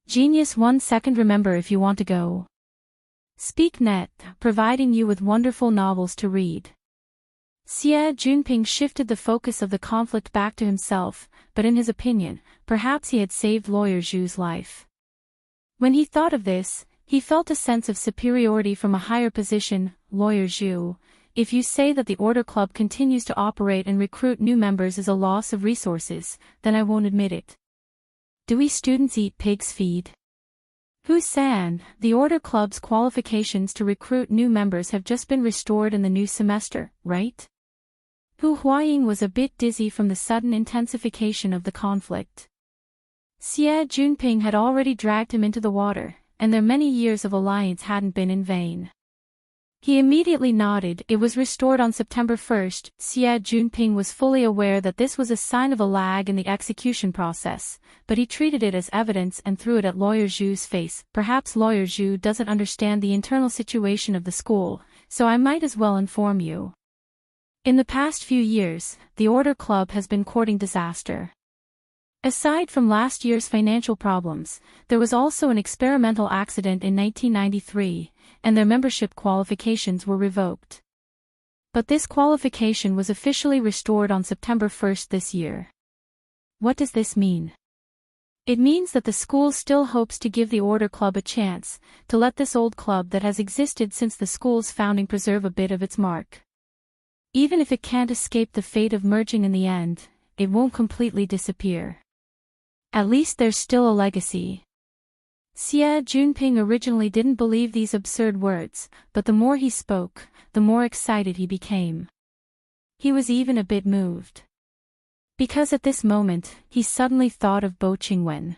Genius 1 second. Remember if you want to go. Speak Net, providing you with wonderful novels to read. Xie Junping shifted the focus of the conflict back to himself, but in his opinion, perhaps he had saved Lawyer Zhu's life. When he thought of this, he felt a sense of superiority from a higher position. Lawyer Zhu, if you say that the Order Club continues to operate and recruit new members is a loss of resources, then I won't admit it. Do we students eat pig's feed? Hu-san, the Order Club's qualifications to recruit new members have just been restored in the new semester, right? Hu Huaying was a bit dizzy from the sudden intensification of the conflict. Xie Junping had already dragged him into the water, and their many years of alliance hadn't been in vain. He immediately nodded. It was restored on September 1st. Xie Junping was fully aware that this was a sign of a lag in the execution process, but he treated it as evidence and threw it at Lawyer Zhu's face. Perhaps Lawyer Zhu doesn't understand the internal situation of the school, so I might as well inform you. In the past few years, the Order Club has been courting disaster. Aside from last year's financial problems, there was also an experimental accident in 1993, and their membership qualifications were revoked. But this qualification was officially restored on September 1st this year. What does this mean? It means that the school still hopes to give the Order Club a chance, to let this old club that has existed since the school's founding preserve a bit of its mark. Even if it can't escape the fate of merging in the end, it won't completely disappear. At least there's still a legacy. Xie Junping originally didn't believe these absurd words, but the more he spoke, the more excited he became. He was even a bit moved. Because at this moment, he suddenly thought of Bo Qingwen.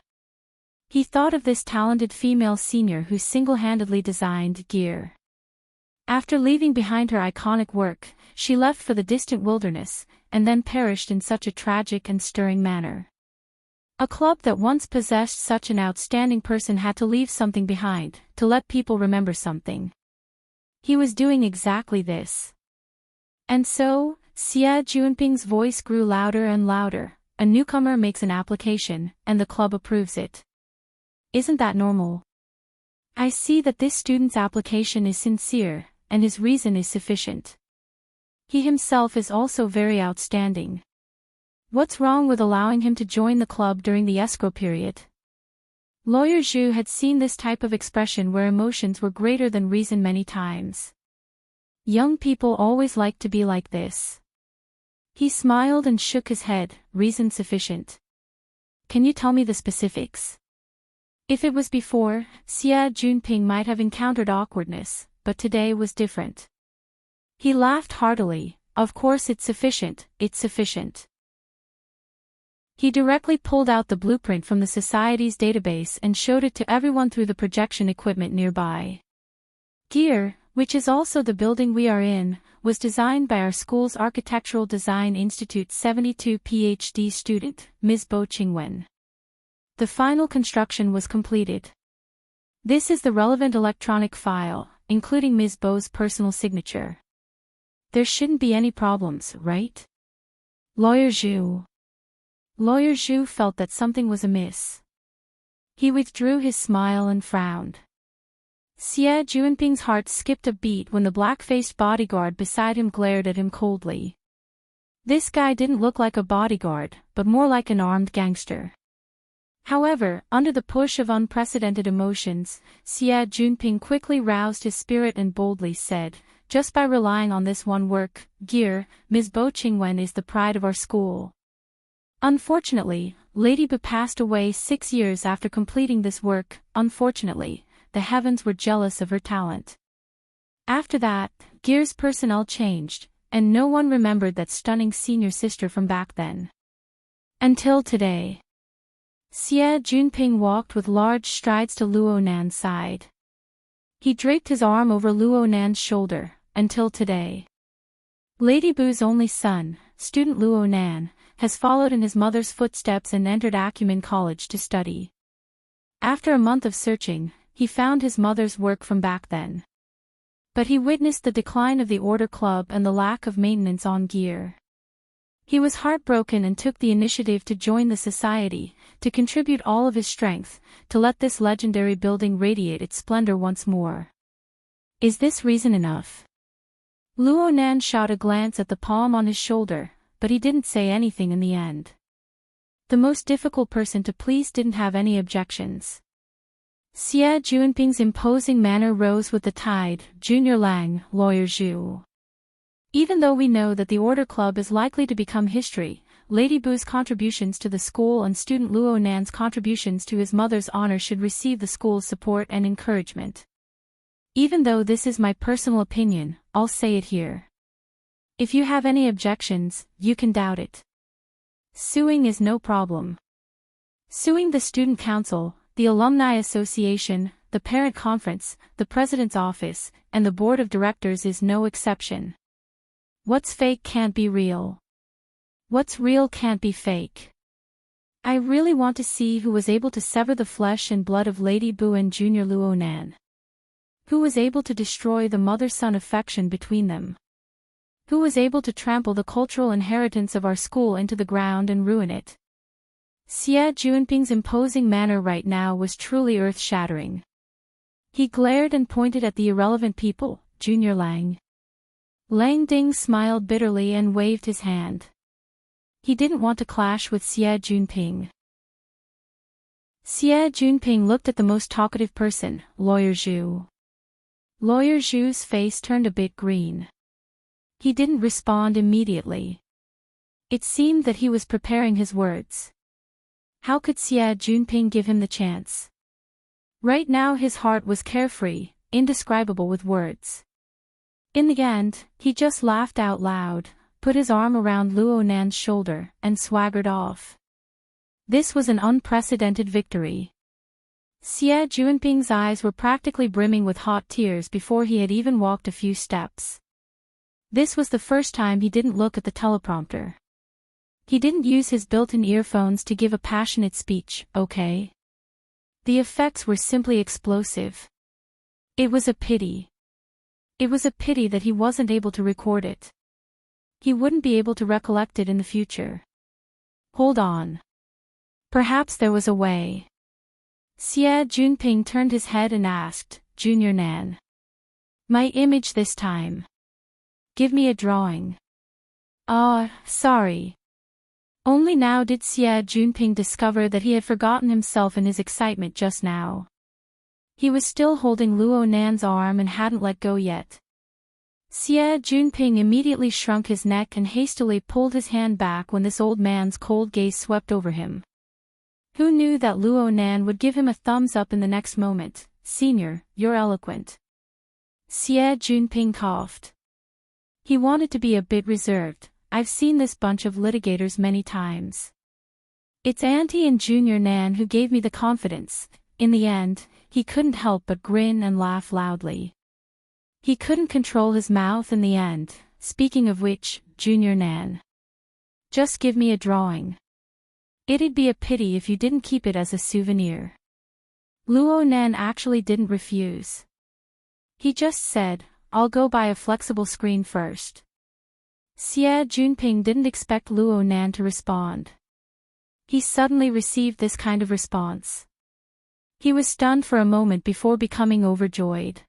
He thought of this talented female senior who single-handedly designed Gear. After leaving behind her iconic work, she left for the distant wilderness, and then perished in such a tragic and stirring manner. A club that once possessed such an outstanding person had to leave something behind, to let people remember something. He was doing exactly this. And so, Xie Junping's voice grew louder and louder. A newcomer makes an application, and the club approves it. Isn't that normal? I see that this student's application is sincere, and his reason is sufficient. He himself is also very outstanding. What's wrong with allowing him to join the club during the escrow period? Lawyer Zhu had seen this type of expression where emotions were greater than reason many times. Young people always like to be like this. He smiled and shook his head. Reason sufficient. Can you tell me the specifics? If it was before, Xie Junping might have encountered awkwardness, but today was different. He laughed heartily. Of course it's sufficient, it's sufficient. He directly pulled out the blueprint from the society's database and showed it to everyone through the projection equipment nearby. Gear, which is also the building we are in, was designed by our school's Architectural Design Institute's 72 PhD student, Ms. Bo Qingwen. The final construction was completed. This is the relevant electronic file, including Ms. Bo's personal signature. There shouldn't be any problems, right? Lawyer Zhu. Lawyer Zhu felt that something was amiss. He withdrew his smile and frowned. Xie Junping's heart skipped a beat when the black-faced bodyguard beside him glared at him coldly. This guy didn't look like a bodyguard, but more like an armed gangster. However, under the push of unprecedented emotions, Xie Junping quickly roused his spirit and boldly said, "Just by relying on this one work, Gear, Ms. Bo Qingwen is the pride of our school. Unfortunately, Lady Bu passed away 6 years after completing this work. Unfortunately, the heavens were jealous of her talent. After that, Gear's personnel changed, and no one remembered that stunning senior sister from back then. Until today." Xie Junping walked with large strides to Luo Nan's side. He draped his arm over Luo Nan's shoulder. Until today. Lady Bu's only son, student Luo Nan, has followed in his mother's footsteps and entered Acumen College to study. After a month of searching, he found his mother's work from back then. But he witnessed the decline of the Order Club and the lack of maintenance on Gear. He was heartbroken and took the initiative to join the society, to contribute all of his strength, to let this legendary building radiate its splendor once more. Is this reason enough? Luo Nan shot a glance at the palm on his shoulder, but he didn't say anything in the end. The most difficult person to please didn't have any objections. Xie Junping's imposing manner rose with the tide. Junior Lang, Lawyer Zhu. Even though we know that the Order Club is likely to become history, Lady Bu's contributions to the school and student Luo Nan's contributions to his mother's honor should receive the school's support and encouragement. Even though this is my personal opinion, I'll say it here. If you have any objections, you can doubt it. Suing is no problem. Suing the student council, the alumni association, the parent conference, the president's office, and the board of directors is no exception. What's fake can't be real. What's real can't be fake. I really want to see who was able to sever the flesh and blood of Lady Bu and Junior Luo Nan. Who was able to destroy the mother-son affection between them? Who was able to trample the cultural inheritance of our school into the ground and ruin it? Xie Junping's imposing manner right now was truly earth-shattering. He glared and pointed at the irrelevant people. Junior Lang. Lang Ding smiled bitterly and waved his hand. He didn't want to clash with Xie Junping. Xie Junping looked at the most talkative person, Lawyer Zhu. Lawyer Zhu's face turned a bit green. He didn't respond immediately. It seemed that he was preparing his words. How could Xie Junping give him the chance? Right now his heart was carefree, indescribable with words. In the end, he just laughed out loud, put his arm around Luo Nan's shoulder, and swaggered off. This was an unprecedented victory. Xie Junping's eyes were practically brimming with hot tears before he had even walked a few steps. This was the first time he didn't look at the teleprompter. He didn't use his built-in earphones to give a passionate speech, okay? The effects were simply explosive. It was a pity. It was a pity that he wasn't able to record it. He wouldn't be able to recollect it in the future. Hold on. Perhaps there was a way. Xie Junping turned his head and asked, Junior Nan. My image this time. Give me a drawing. Sorry. Only now did Xie Junping discover that he had forgotten himself in his excitement just now. He was still holding Luo Nan's arm and hadn't let go yet. Xie Junping immediately shrunk his neck and hastily pulled his hand back when this old man's cold gaze swept over him. Who knew that Luo Nan would give him a thumbs up in the next moment? Senior, you're eloquent. Xie Junping coughed. He wanted to be a bit reserved. I've seen this bunch of litigators many times. It's Auntie and Junior Nan who gave me the confidence. In the end, he couldn't help but grin and laugh loudly. He couldn't control his mouth in the end. Speaking of which, Junior Nan. Just give me a drawing. It'd be a pity if you didn't keep it as a souvenir. Luo Nan actually didn't refuse. He just said, I'll go buy a flexible screen first. Xie Junping didn't expect Luo Nan to respond. He suddenly received this kind of response. He was stunned for a moment before becoming overjoyed.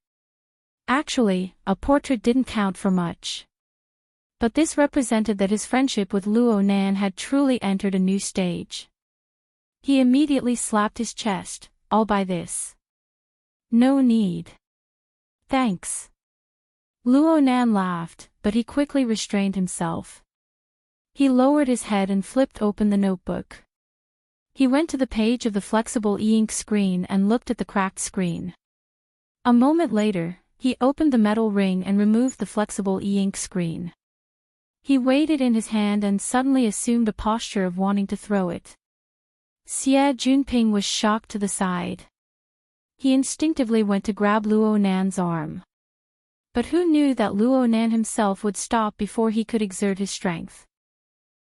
Actually, a portrait didn't count for much. But this represented that his friendship with Luo Nan had truly entered a new stage. He immediately slapped his chest. I'll buy this. No need. Thanks. Luo Nan laughed, but he quickly restrained himself. He lowered his head and flipped open the notebook. He went to the page of the flexible e-ink screen and looked at the cracked screen. A moment later, he opened the metal ring and removed the flexible e-ink screen. He weighed it in his hand and suddenly assumed a posture of wanting to throw it. Xie Junping was shocked to the side. He instinctively went to grab Luo Nan's arm. But who knew that Luo Nan himself would stop before he could exert his strength?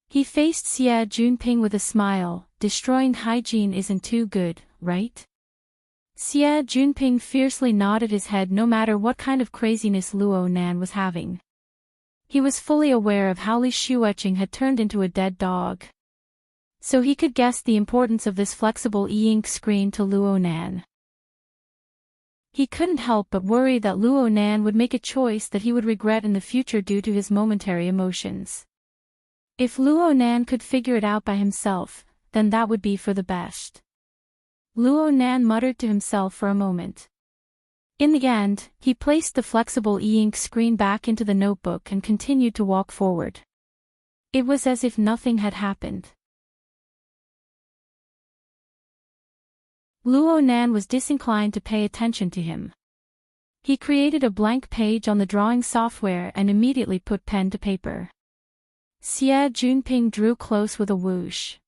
He faced Xie Junping with a smile. Destroying hygiene isn't too good, right? Xie Junping fiercely nodded his head no matter what kind of craziness Luo Nan was having. He was fully aware of how Li Shueching had turned into a dead dog. So he could guess the importance of this flexible e-ink screen to Luo Nan. He couldn't help but worry that Luo Nan would make a choice that he would regret in the future due to his momentary emotions. If Luo Nan could figure it out by himself, then that would be for the best. Luo Nan muttered to himself for a moment. In the end, he placed the flexible e-ink screen back into the notebook and continued to walk forward. It was as if nothing had happened. Luo Nan was disinclined to pay attention to him. He created a blank page on the drawing software and immediately put pen to paper. Xie Junping drew close with a whoosh.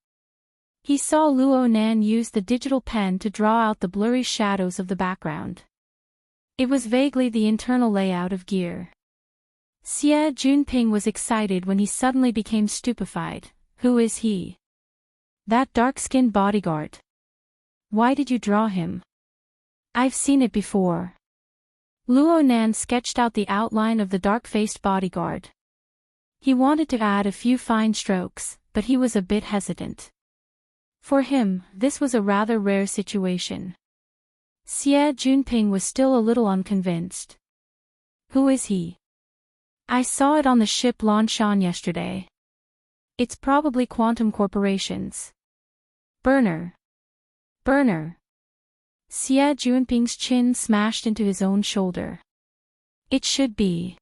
He saw Luo Nan use the digital pen to draw out the blurry shadows of the background. It was vaguely the internal layout of gear. Xie Junping was excited when he suddenly became stupefied. Who is he? That dark-skinned bodyguard. Why did you draw him? I've seen it before. Luo Nan sketched out the outline of the dark-faced bodyguard. He wanted to add a few fine strokes, but he was a bit hesitant. For him, this was a rather rare situation. Xie Junping was still a little unconvinced. Who is he? I saw it on the ship Lanshan yesterday. It's probably Quantum Corporation's burner. Burner. Xie Junping's chin smashed into his own shoulder. It should be.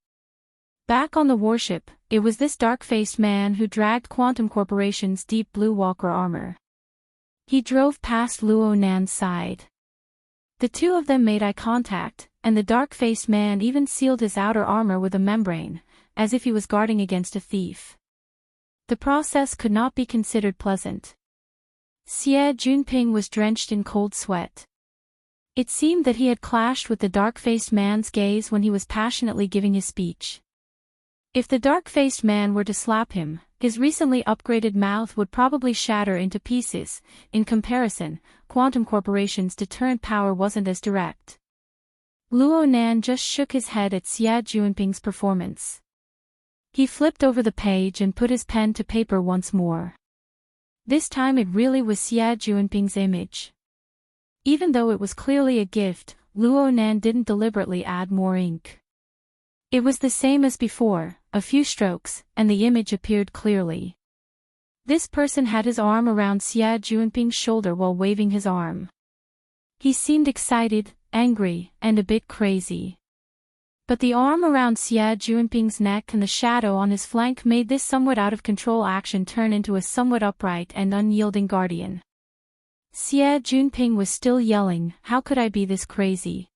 Back on the warship, it was this dark-faced man who dragged Quantum Corporation's deep blue walker armor. He drove past Luo Nan's side. The two of them made eye contact, and the dark-faced man even sealed his outer armor with a membrane, as if he was guarding against a thief. The process could not be considered pleasant. Xie Junping was drenched in cold sweat. It seemed that he had clashed with the dark-faced man's gaze when he was passionately giving his speech. If the dark-faced man were to slap him, his recently upgraded mouth would probably shatter into pieces. In comparison, Quantum Corporation's deterrent power wasn't as direct. Luo Nan just shook his head at Xie Junping's performance. He flipped over the page and put his pen to paper once more. This time it really was Xie Junping's image. Even though it was clearly a gift, Luo Nan didn't deliberately add more ink. It was the same as before, a few strokes, and the image appeared clearly. This person had his arm around Xie Junping's shoulder while waving his arm. He seemed excited, angry, and a bit crazy. But the arm around Xie Junping's neck and the shadow on his flank made this somewhat out-of-control action turn into a somewhat upright and unyielding guardian. Xie Junping was still yelling, "How could I be this crazy?"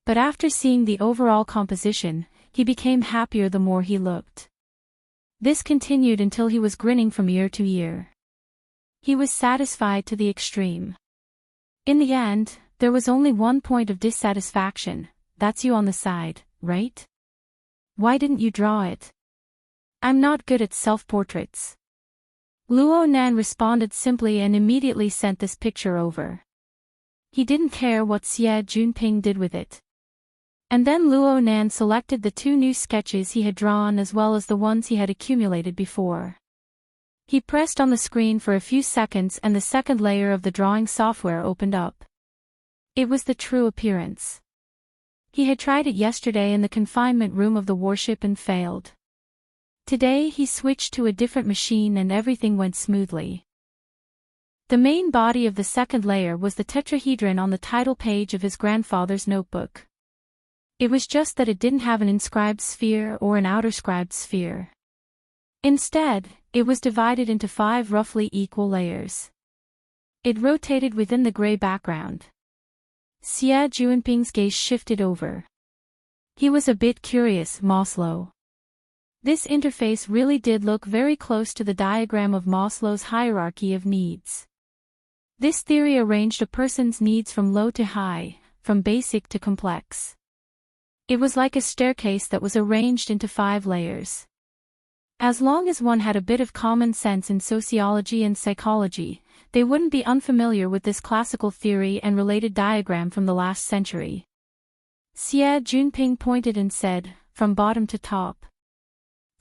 But after seeing the overall composition, he became happier the more he looked. This continued until he was grinning from ear to ear. He was satisfied to the extreme. In the end, there was only one point of dissatisfaction: that's you on the side, right? Why didn't you draw it? I'm not good at self-portraits. Luo Nan responded simply and immediately sent this picture over. He didn't care what Xie Junping did with it. And then Luo Nan selected the two new sketches he had drawn as well as the ones he had accumulated before. He pressed on the screen for a few seconds and the second layer of the drawing software opened up. It was the true appearance. He had tried it yesterday in the confinement room of the warship and failed. Today he switched to a different machine and everything went smoothly. The main body of the second layer was the tetrahedron on the title page of his grandfather's notebook. It was just that it didn't have an inscribed sphere or an outer-scribed sphere. Instead, it was divided into 5 roughly equal layers. It rotated within the gray background. Xie Junping's gaze shifted over. He was a bit curious, Maslow. This interface really did look very close to the diagram of Maslow's hierarchy of needs. This theory arranged a person's needs from low to high, from basic to complex. It was like a staircase that was arranged into 5 layers. As long as one had a bit of common sense in sociology and psychology, they wouldn't be unfamiliar with this classical theory and related diagram from the last century. Xie Junping pointed and said, from bottom to top.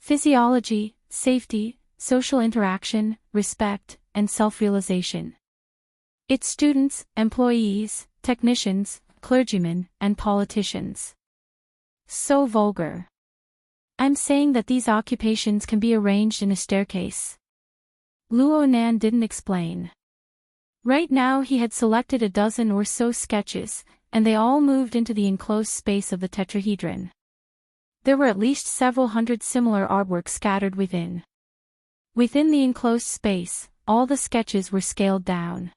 Physiology, safety, social interaction, respect, and self-realization. Its students, employees, technicians, clergymen, and politicians. So vulgar. I'm saying that these occupations can be arranged in a staircase. Luo Nan didn't explain. Right now he had selected a dozen or so sketches, and they all moved into the enclosed space of the tetrahedron. There were at least several hundred similar artworks scattered within. Within the enclosed space, all the sketches were scaled down.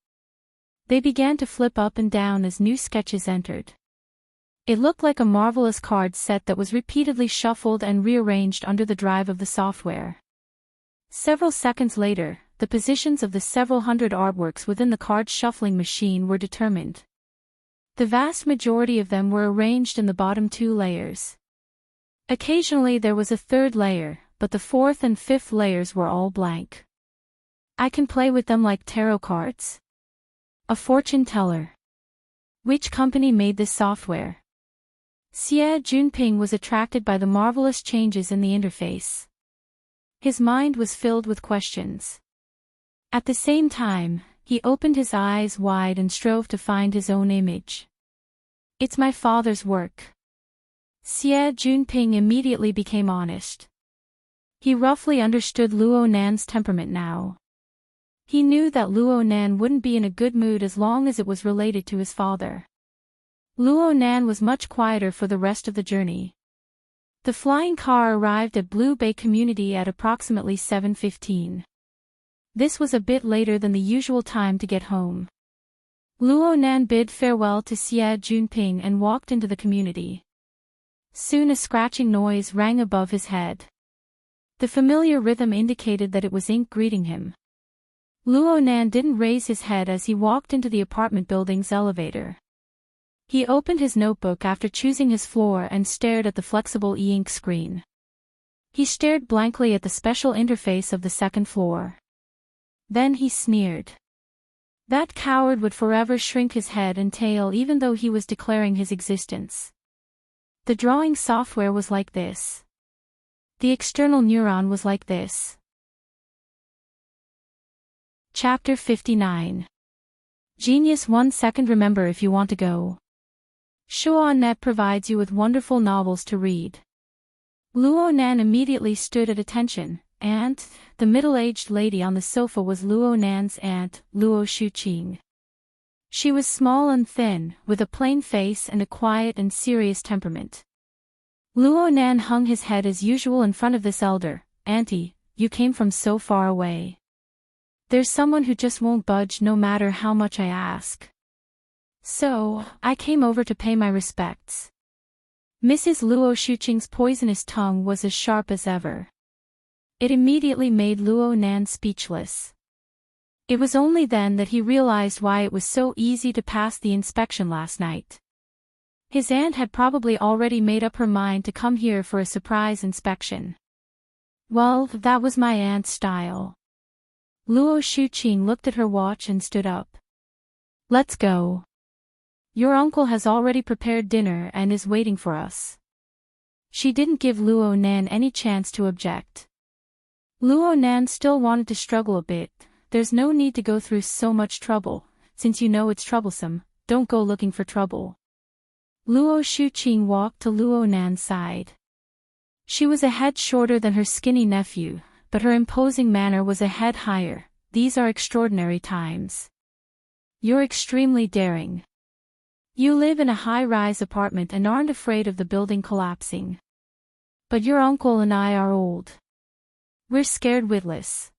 They began to flip up and down as new sketches entered. It looked like a marvelous card set that was repeatedly shuffled and rearranged under the drive of the software. Several seconds later, the positions of the several hundred artworks within the card shuffling machine were determined. The vast majority of them were arranged in the bottom 2 layers. Occasionally there was a third layer, but the 4th and 5th layers were all blank. I can play with them like tarot cards. A fortune teller. Which company made this software? Xie Junping was attracted by the marvelous changes in the interface. His mind was filled with questions. At the same time, he opened his eyes wide and strove to find his own image. It's my father's work. Xie Junping immediately became honest. He roughly understood Luo Nan's temperament now. He knew that Luo Nan wouldn't be in a good mood as long as it was related to his father. Luo Nan was much quieter for the rest of the journey. The flying car arrived at Blue Bay Community at approximately 7:15. This was a bit later than the usual time to get home. Luo Nan bid farewell to Xie Junping and walked into the community. Soon a scratching noise rang above his head. The familiar rhythm indicated that it was ink greeting him. Luo Nan didn't raise his head as he walked into the apartment building's elevator. He opened his notebook after choosing his floor and stared at the flexible e-ink screen. He stared blankly at the special interface of the second floor. Then he sneered. That coward would forever shrink his head and tail even though he was declaring his existence. The drawing software was like this. The external neuron was like this. Chapter 59. Genius 1 second. Remember if you want to go. Shuonet provides you with wonderful novels to read. Luo Nan immediately stood at attention. Aunt, the middle-aged lady on the sofa was Luo Nan's aunt, Luo Shuqing. She was small and thin, with a plain face and a quiet and serious temperament. Luo Nan hung his head as usual in front of this elder. Auntie, you came from so far away. There's someone who just won't budge no matter how much I ask. So, I came over to pay my respects. Mrs. Luo Shuqing's poisonous tongue was as sharp as ever. It immediately made Luo Nan speechless. It was only then that he realized why it was so easy to pass the inspection last night. His aunt had probably already made up her mind to come here for a surprise inspection. Well, that was my aunt's style. Luo Shuqing looked at her watch and stood up. Let's go. Your uncle has already prepared dinner and is waiting for us. She didn't give Luo Nan any chance to object. Luo Nan still wanted to struggle a bit. There's no need to go through so much trouble. Since you know it's troublesome, don't go looking for trouble. Luo Shuqing walked to Luo Nan's side. She was a head shorter than her skinny nephew, but her imposing manner was a head higher. These are extraordinary times. You're extremely daring. You live in a high-rise apartment and aren't afraid of the building collapsing. But your uncle and I are old. We're scared witless.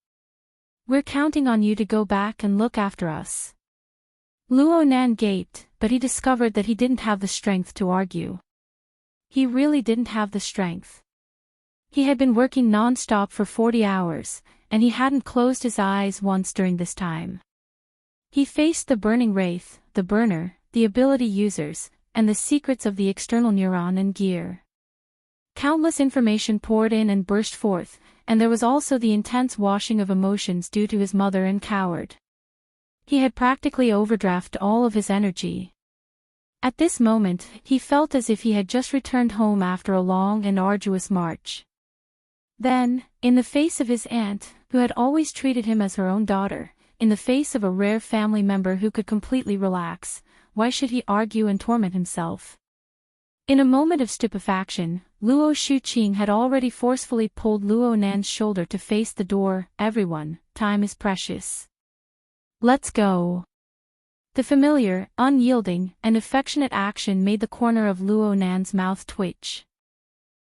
We're counting on you to go back and look after us. Luo Nan gaped, but he discovered that he didn't have the strength to argue. He really didn't have the strength. He had been working non-stop for 40 hours, and he hadn't closed his eyes once during this time. He faced the burning wraith, the burner, the ability users, and the secrets of the external neuron and gear. Countless information poured in and burst forth, and there was also the intense washing of emotions due to his mother and coward. He had practically overdrafted all of his energy. At this moment, he felt as if he had just returned home after a long and arduous march. Then, in the face of his aunt, who had always treated him as her own daughter, in the face of a rare family member who could completely relax, why should he argue and torment himself? In a moment of stupefaction, Luo Shuqing had already forcefully pulled Luo Nan's shoulder to face the door. Everyone, time is precious. Let's go. The familiar, unyielding, and affectionate action made the corner of Luo Nan's mouth twitch.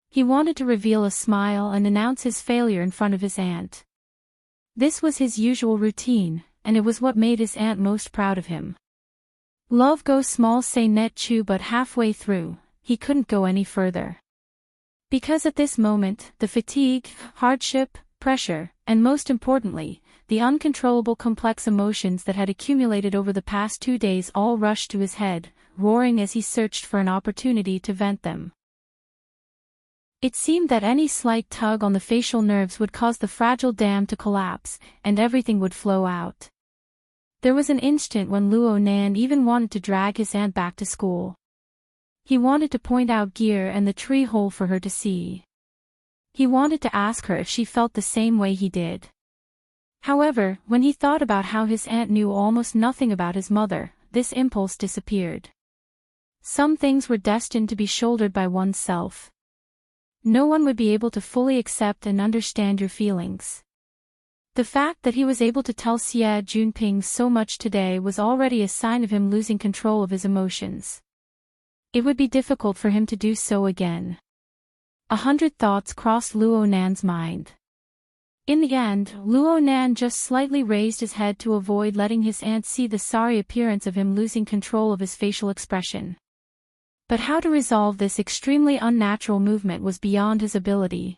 He wanted to reveal a smile and announce his failure in front of his aunt. This was his usual routine, and it was what made his aunt most proud of him. Love goes small say net chu, but halfway through, he couldn't go any further. Because at this moment, the fatigue, hardship, pressure, and most importantly, the uncontrollable complex emotions that had accumulated over the past 2 days all rushed to his head, roaring as he searched for an opportunity to vent them. It seemed that any slight tug on the facial nerves would cause the fragile dam to collapse, and everything would flow out. There was an instant when Luo Nan even wanted to drag his aunt back to school. He wanted to point out gear and the tree hole for her to see. He wanted to ask her if she felt the same way he did. However, when he thought about how his aunt knew almost nothing about his mother, this impulse disappeared. Some things were destined to be shouldered by oneself. No one would be able to fully accept and understand your feelings. The fact that he was able to tell Xie Junping so much today was already a sign of him losing control of his emotions. It would be difficult for him to do so again. 100 thoughts crossed Luo Nan's mind. In the end, Luo Nan just slightly raised his head to avoid letting his aunt see the sorry appearance of him losing control of his facial expression. But how to resolve this extremely unnatural movement was beyond his ability.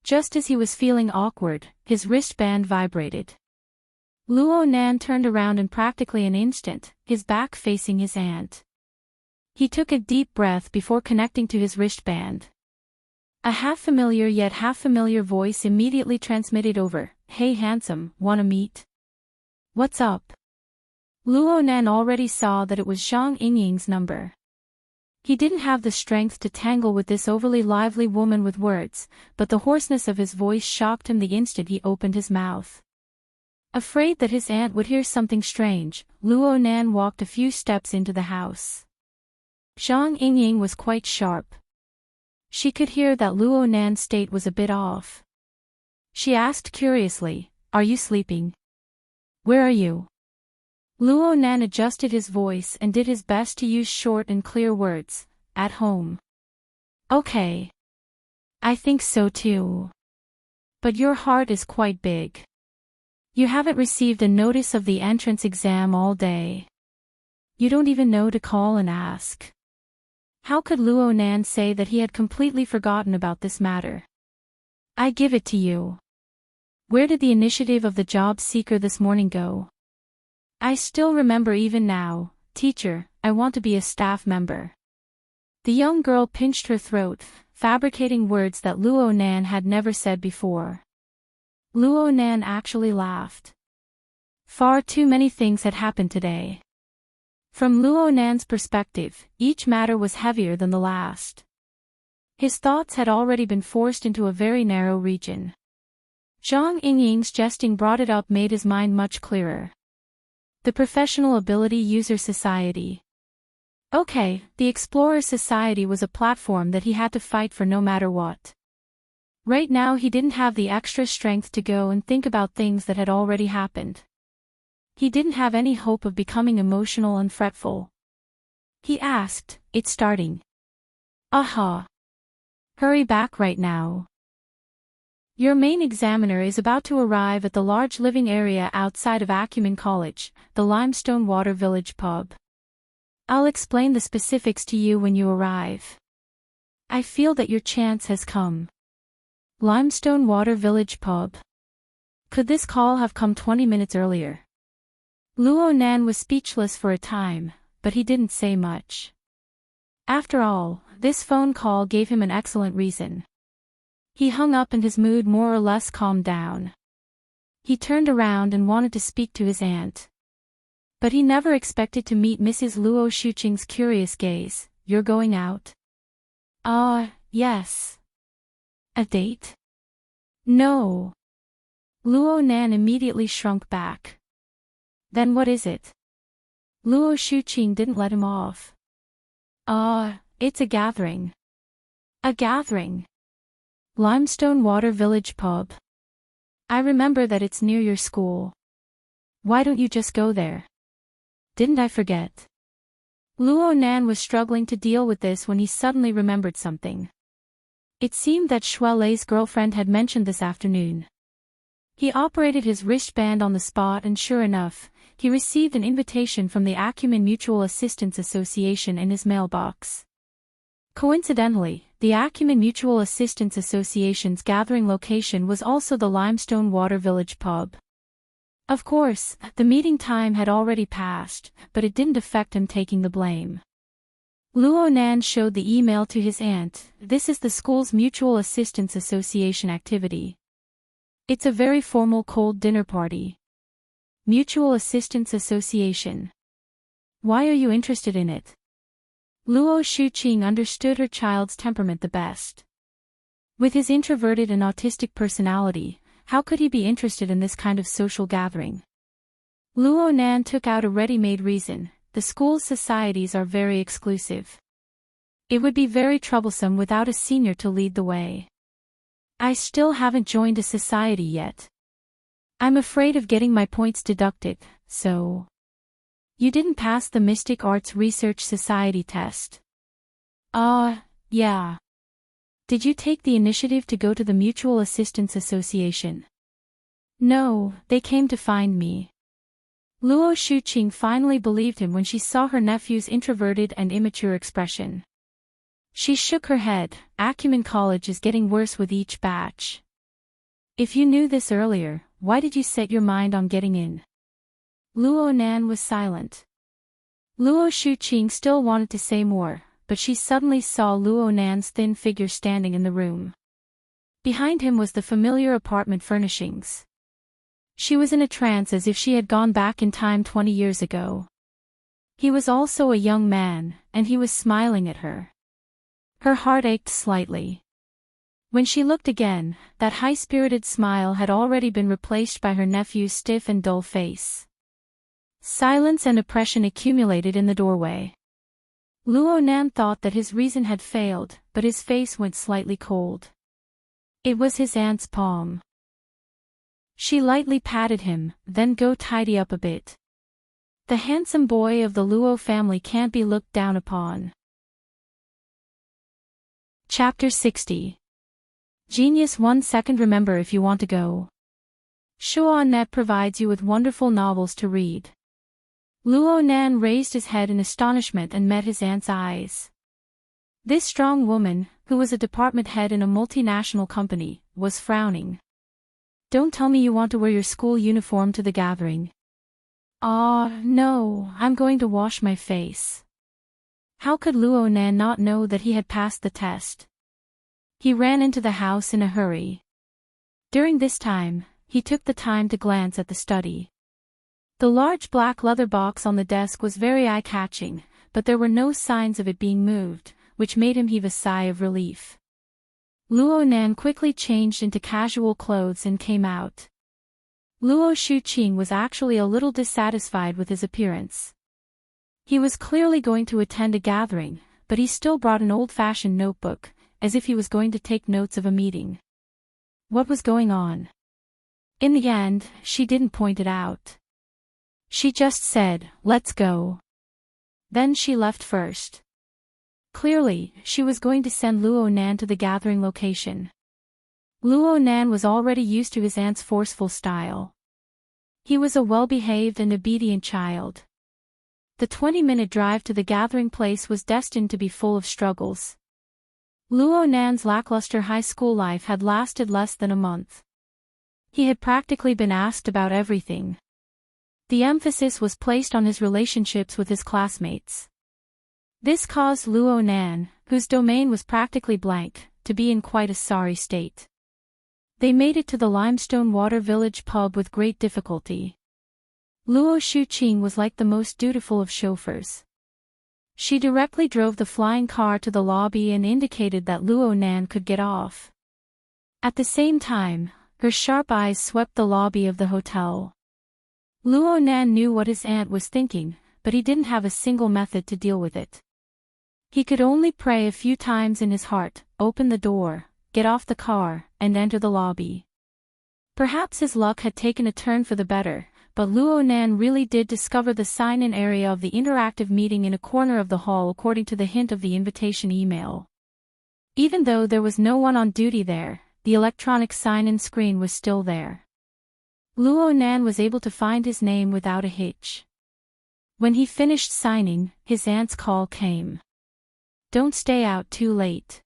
Just as he was feeling awkward, his wristband vibrated. Luo Nan turned around in practically an instant, his back facing his aunt. He took a deep breath before connecting to his wristband. A half-familiar yet half-familiar voice immediately transmitted over, "Hey handsome, wanna meet?" "What's up?" Luo Nan already saw that it was Zhang Yingying's number. He didn't have the strength to tangle with this overly lively woman with words, but the hoarseness of his voice shocked him the instant he opened his mouth. Afraid that his aunt would hear something strange, Luo Nan walked a few steps into the house. Zhang Yingying was quite sharp. She could hear that Luo Nan's state was a bit off. She asked curiously, "Are you sleeping? Where are you?" Luo Nan adjusted his voice and did his best to use short and clear words, "At home." "Okay. I think so too. But your heart is quite big. You haven't received a notice of the entrance exam all day. You don't even know to call and ask." How could Luo Nan say that he had completely forgotten about this matter? "I give it to you. Where did the initiative of the job seeker this morning go?" "I still remember even now, teacher, I want to be a staff member." The young girl pinched her throat, fabricating words that Luo Nan had never said before. Luo Nan actually laughed. Far too many things had happened today. From Luo Nan's perspective, each matter was heavier than the last. His thoughts had already been forced into a very narrow region. Zhang Yingying's jesting brought it up made his mind much clearer. The Professional Ability User Society. Okay, the Explorer Society was a platform that he had to fight for no matter what. Right now he didn't have the extra strength to go and think about things that had already happened. He didn't have any hope of becoming emotional and fretful. He asked, "It's starting." "Aha. Hurry back right now. Your main examiner is about to arrive at the large living area outside of Acumen College, the Limestone Water Village pub. I'll explain the specifics to you when you arrive. I feel that your chance has come." Limestone Water Village pub. Could this call have come 20 minutes earlier? Luo Nan was speechless for a time, but he didn't say much. After all, this phone call gave him an excellent reason. He hung up and his mood more or less calmed down. He turned around and wanted to speak to his aunt. But he never expected to meet Mrs. Luo Shuqing's curious gaze. "You're going out?" Yes. A date?" "No." Luo Nan immediately shrunk back. "Then what is it?" Luo Shuqing didn't let him off. It's a gathering." "A gathering? Limestone Water Village pub. I remember that it's near your school. Why don't you just go there?" "Didn't I forget?" Luo Nan was struggling to deal with this when he suddenly remembered something. It seemed that Shuelei's girlfriend had mentioned this afternoon. He operated his wristband on the spot and sure enough, he received an invitation from the Acumen Mutual Assistance Association in his mailbox. Coincidentally, the Acumen Mutual Assistance Association's gathering location was also the Limestone Water Village pub. Of course, the meeting time had already passed, but it didn't affect him taking the blame. Luo Nan showed the email to his aunt. "This is the school's Mutual Assistance Association activity. It's a very formal cold dinner party." Mutual Assistance Association. Why are you interested in it? Luo Shuqing understood her child's temperament the best. With his introverted and autistic personality, how could he be interested in this kind of social gathering? Luo Nan took out a ready-made reason. The school's societies are very exclusive. It would be very troublesome without a senior to lead the way. I still haven't joined a society yet. I'm afraid of getting my points deducted, so. You didn't pass the Mystic Arts Research Society test. Yeah. Did you take the initiative to go to the Mutual Assistance Association? No, they came to find me. Luo Shuqing finally believed him when she saw her nephew's introverted and immature expression. She shook her head. Acumen College is getting worse with each batch. If you knew this earlier, why did you set your mind on getting in? Luo Nan was silent. Luo Shuqing still wanted to say more, but she suddenly saw Luo Nan's thin figure standing in the room. Behind him was the familiar apartment furnishings. She was in a trance as if she had gone back in time 20 years ago. He was also a young man, and he was smiling at her. Her heart ached slightly. When she looked again, that high-spirited smile had already been replaced by her nephew's stiff and dull face. Silence and oppression accumulated in the doorway. Luo Nan thought that his reason had failed, but his face went slightly cold. It was his aunt's palm. She lightly patted him, then go tidy up a bit. The handsome boy of the Luo family can't be looked down upon. Chapter 60. Genius 1 second. Remember if you want to go. Shuanet provides you with wonderful novels to read. Luo Nan raised his head in astonishment and met his aunt's eyes. This strong woman, who was a department head in a multinational company, was frowning. Don't tell me you want to wear your school uniform to the gathering. No, I'm going to wash my face. How could Luo Nan not know that he had passed the test? He ran into the house in a hurry. During this time, he took the time to glance at the study. The large black leather box on the desk was very eye-catching, but there were no signs of it being moved, which made him heave a sigh of relief. Luo Nan quickly changed into casual clothes and came out. Luo Shuqing was actually a little dissatisfied with his appearance. He was clearly going to attend a gathering, but he still brought an old-fashioned notebook, as if he was going to take notes of a meeting. What was going on? In the end, she didn't point it out. She just said, "Let's go." Then she left first. Clearly, she was going to send Luo Nan to the gathering location. Luo Nan was already used to his aunt's forceful style. He was a well-behaved and obedient child. The 20-minute drive to the gathering place was destined to be full of struggles. Luo Nan's lackluster high school life had lasted less than a month. He had practically been asked about everything. The emphasis was placed on his relationships with his classmates. This caused Luo Nan, whose domain was practically blank, to be in quite a sorry state. They made it to the Limestone Water Village pub with great difficulty. Luo Shuqing was like the most dutiful of chauffeurs. She directly drove the flying car to the lobby and indicated that Luo Nan could get off. At the same time, her sharp eyes swept the lobby of the hotel. Luo Nan knew what his aunt was thinking, but he didn't have a single method to deal with it. He could only pray a few times in his heart, open the door, get off the car, and enter the lobby. Perhaps his luck had taken a turn for the better, but Luo Nan really did discover the sign-in area of the interactive meeting in a corner of the hall according to the hint of the invitation email. Even though there was no one on duty there, the electronic sign-in screen was still there. Luo Nan was able to find his name without a hitch. When he finished signing, his aunt's call came. Don't stay out too late.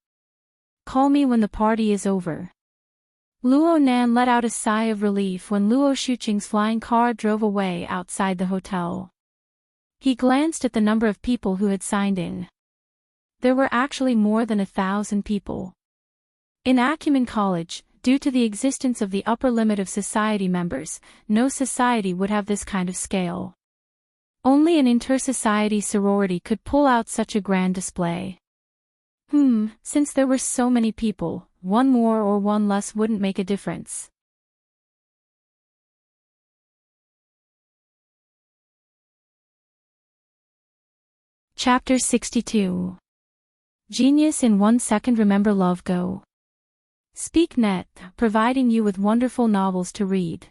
Call me when the party is over. Luo Nan let out a sigh of relief when Luo Shuqing's flying car drove away outside the hotel. He glanced at the number of people who had signed in. There were actually more than 1,000 people. In Acumen College, due to the existence of the upper limit of society members, no society would have this kind of scale. Only an inter-society sorority could pull out such a grand display. Since there were so many people, one more or one less wouldn't make a difference. Chapter 62. Genius in 1 second. Remember love go. SpeakNet, providing you with wonderful novels to read.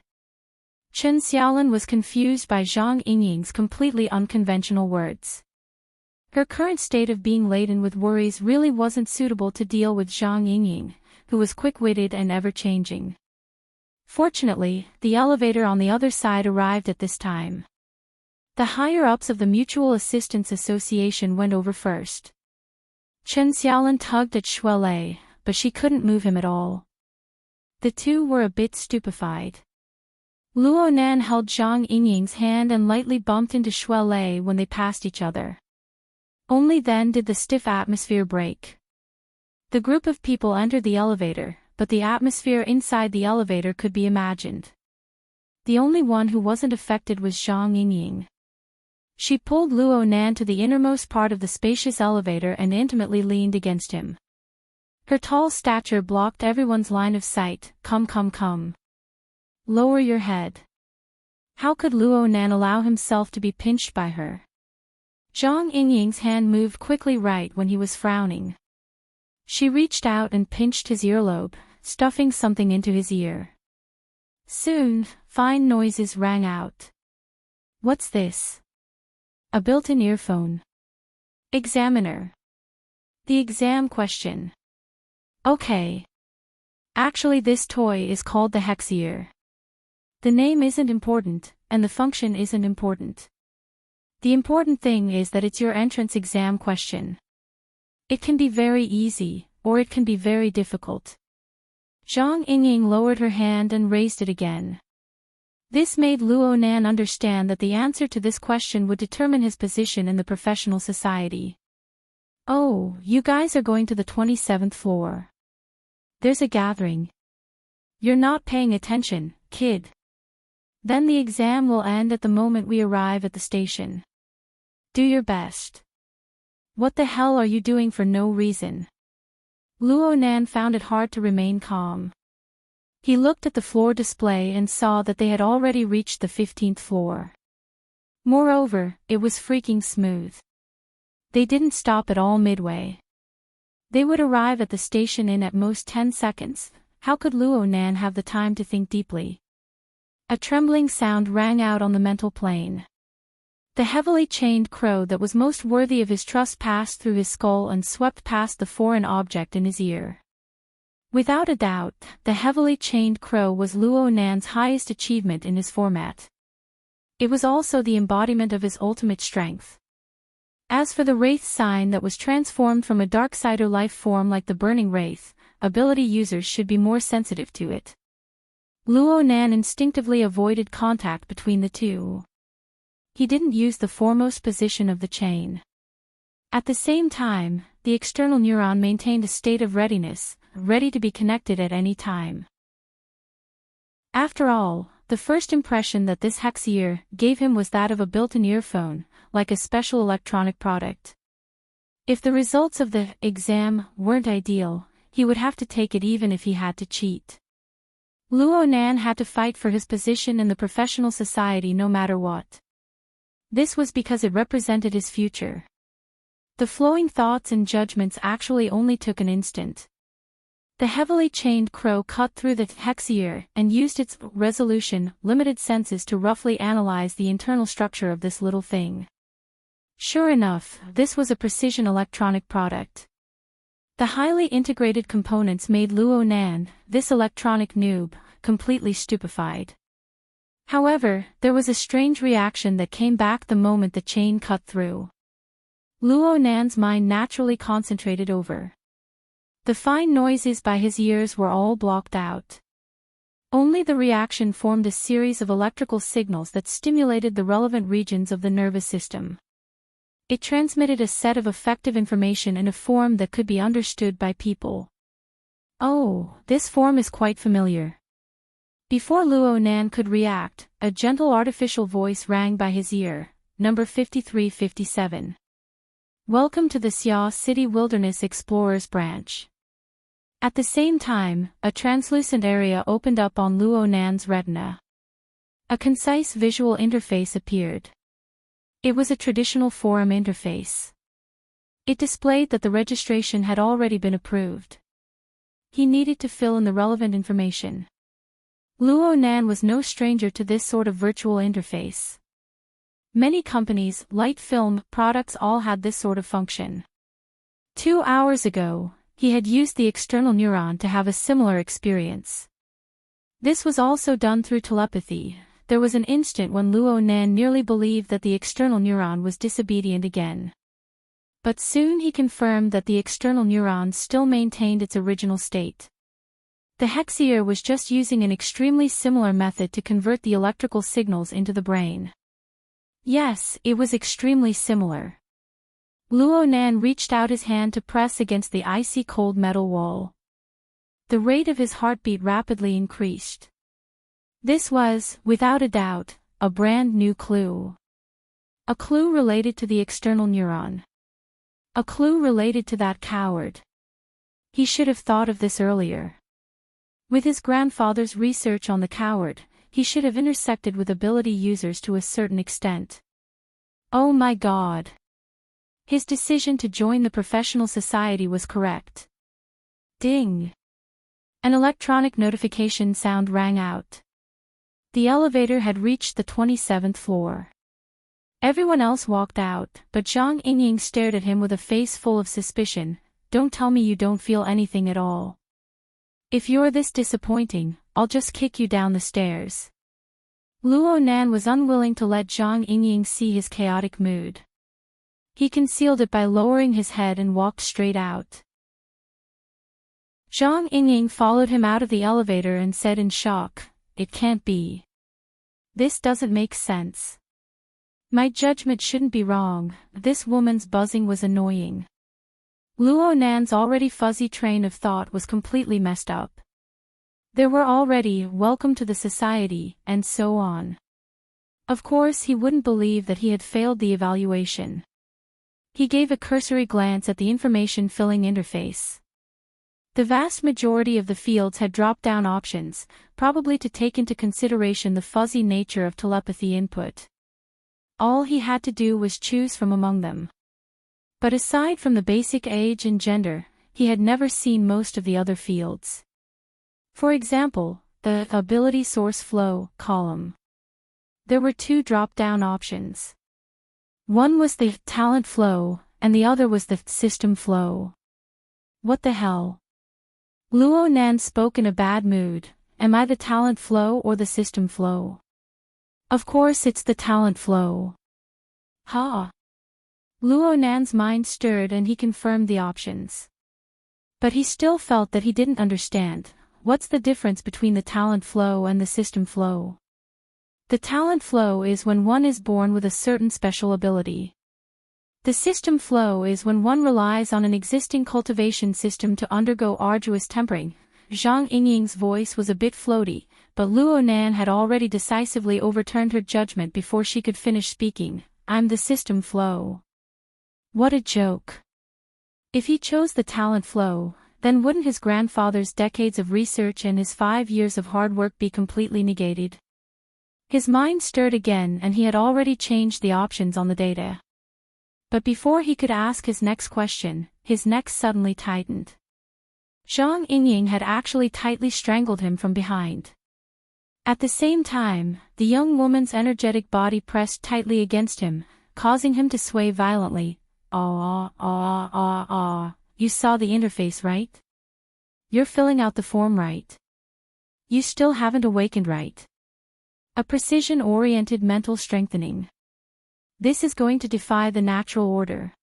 Chen Xiaolin was confused by Zhang Yingying's completely unconventional words. Her current state of being laden with worries really wasn't suitable to deal with Zhang Yingying, who was quick-witted and ever-changing. Fortunately, the elevator on the other side arrived at this time. The higher-ups of the Mutual Assistance Association went over first. Chen Xiaolin tugged at Shui Lei, but she couldn't move him at all. The two were a bit stupefied. Luo Nan held Zhang Yingying's hand and lightly bumped into Shui Lei when they passed each other. Only then did the stiff atmosphere break. The group of people entered the elevator, but the atmosphere inside the elevator could be imagined. The only one who wasn't affected was Zhang Yingying. She pulled Luo Nan to the innermost part of the spacious elevator and intimately leaned against him. Her tall stature blocked everyone's line of sight. Come. Lower your head. How could Luo Nan allow himself to be pinched by her? Zhang Yingying's hand moved quickly right when he was frowning. She reached out and pinched his earlobe, stuffing something into his ear. Soon, fine noises rang out. What's this? A built-in earphone. Examiner. The exam question. Okay. Actually, this toy is called the Heir. The name isn't important, and the function isn't important. The important thing is that it's your entrance exam question. It can be very easy, or it can be very difficult. Zhang Yingying lowered her hand and raised it again. This made Luo Nan understand that the answer to this question would determine his position in the professional society. Oh, you guys are going to the 27th floor. There's a gathering. You're not paying attention, kid. Then the exam will end at the moment we arrive at the station. Do your best. What the hell are you doing for no reason? Luo Nan found it hard to remain calm. He looked at the floor display and saw that they had already reached the 15th floor. Moreover, it was freaking smooth. They didn't stop at all midway. They would arrive at the station in at most 10 seconds. How could Luo Nan have the time to think deeply? A trembling sound rang out on the mental plane. The heavily chained crow that was most worthy of his trust passed through his skull and swept past the foreign object in his ear. Without a doubt, the heavily chained crow was Luo Nan's highest achievement in his format. It was also the embodiment of his ultimate strength. As for the wraith sign that was transformed from a darksider life form like the burning wraith, ability users should be more sensitive to it. Luo Nan instinctively avoided contact between the two. He didn't use the foremost position of the chain. At the same time, the external neuron maintained a state of readiness, ready to be connected at any time. After all, the first impression that this Heir gave him was that of a built-in earphone, like a special electronic product. If the results of the exam weren't ideal, he would have to take it even if he had to cheat. Luo Nan had to fight for his position in the professional society no matter what. This was because it represented his future. The flowing thoughts and judgments actually only took an instant. The heavily chained crow cut through the Heir and used its resolution, limited senses to roughly analyze the internal structure of this little thing. Sure enough, this was a precision electronic product. The highly integrated components made Luo Nan, this electronic noob, completely stupefied. However, there was a strange reaction that came back the moment the chain cut through. Luo Nan's mind naturally concentrated over. The fine noises by his ears were all blocked out. Only the reaction formed a series of electrical signals that stimulated the relevant regions of the nervous system. It transmitted a set of effective information in a form that could be understood by people. Oh, this form is quite familiar. Before Luo Nan could react, a gentle artificial voice rang by his ear, number 5357. Welcome to the Xia City Wilderness Explorers branch. At the same time, a translucent area opened up on Luo Nan's retina. A concise visual interface appeared. It was a traditional forum interface. It displayed that the registration had already been approved. He needed to fill in the relevant information. Luo Nan was no stranger to this sort of virtual interface. Many companies, light film, products all had this sort of function. 2 hours ago, he had used the external neuron to have a similar experience. This was also done through telepathy. There was an instant when Luo Nan nearly believed that the external neuron was disobedient again. But soon he confirmed that the external neuron still maintained its original state. The Heir was just using an extremely similar method to convert the electrical signals into the brain. Yes, it was extremely similar. Luo Nan reached out his hand to press against the icy cold metal wall. The rate of his heartbeat rapidly increased. This was, without a doubt, a brand new clue. A clue related to the external neuron. A clue related to that coward. He should have thought of this earlier. With his grandfather's research on the coward, he should have intersected with ability users to a certain extent. Oh my God! His decision to join the professional society was correct. Ding! An electronic notification sound rang out. The elevator had reached the 27th floor. Everyone else walked out, but Zhang Yingying stared at him with a face full of suspicion. Don't tell me you don't feel anything at all. If you're this disappointing, I'll just kick you down the stairs. Luo Nan was unwilling to let Zhang Yingying see his chaotic mood. He concealed it by lowering his head and walked straight out. Zhang Yingying followed him out of the elevator and said in shock, "It can't be. This doesn't make sense. My judgment shouldn't be wrong." This woman's buzzing was annoying. Luo Nan's already fuzzy train of thought was completely messed up. There were already "welcome to the society" and so on. Of course he wouldn't believe that he had failed the evaluation. He gave a cursory glance at the information-filling interface. The vast majority of the fields had drop-down options, probably to take into consideration the fuzzy nature of telepathy input. All he had to do was choose from among them. But aside from the basic age and gender, he had never seen most of the other fields. For example, the ability source flow column. There were 2 drop-down options. One was the talent flow, and the other was the system flow. What the hell? Luo Nan spoke in a bad mood. Am I the talent flow or the system flow? Of course it's the talent flow. Ha! Luo Nan's mind stirred and he confirmed the options. But he still felt that he didn't understand. What's the difference between the talent flow and the system flow? The talent flow is when one is born with a certain special ability. The system flow is when one relies on an existing cultivation system to undergo arduous tempering. Zhang Yingying's voice was a bit floaty, but Luo Nan had already decisively overturned her judgment before she could finish speaking. I'm the system flow. What a joke. If he chose the talent flow, then wouldn't his grandfather's decades of research and his 5 years of hard work be completely negated? His mind stirred again and he had already changed the options on the data. But before he could ask his next question, his neck suddenly tightened. Zhang Yingying had actually tightly strangled him from behind. At the same time, the young woman's energetic body pressed tightly against him, causing him to sway violently. You saw the interface, right? You're filling out the form right. You still haven't awakened right. A precision-oriented mental strengthening. This is going to defy the natural order.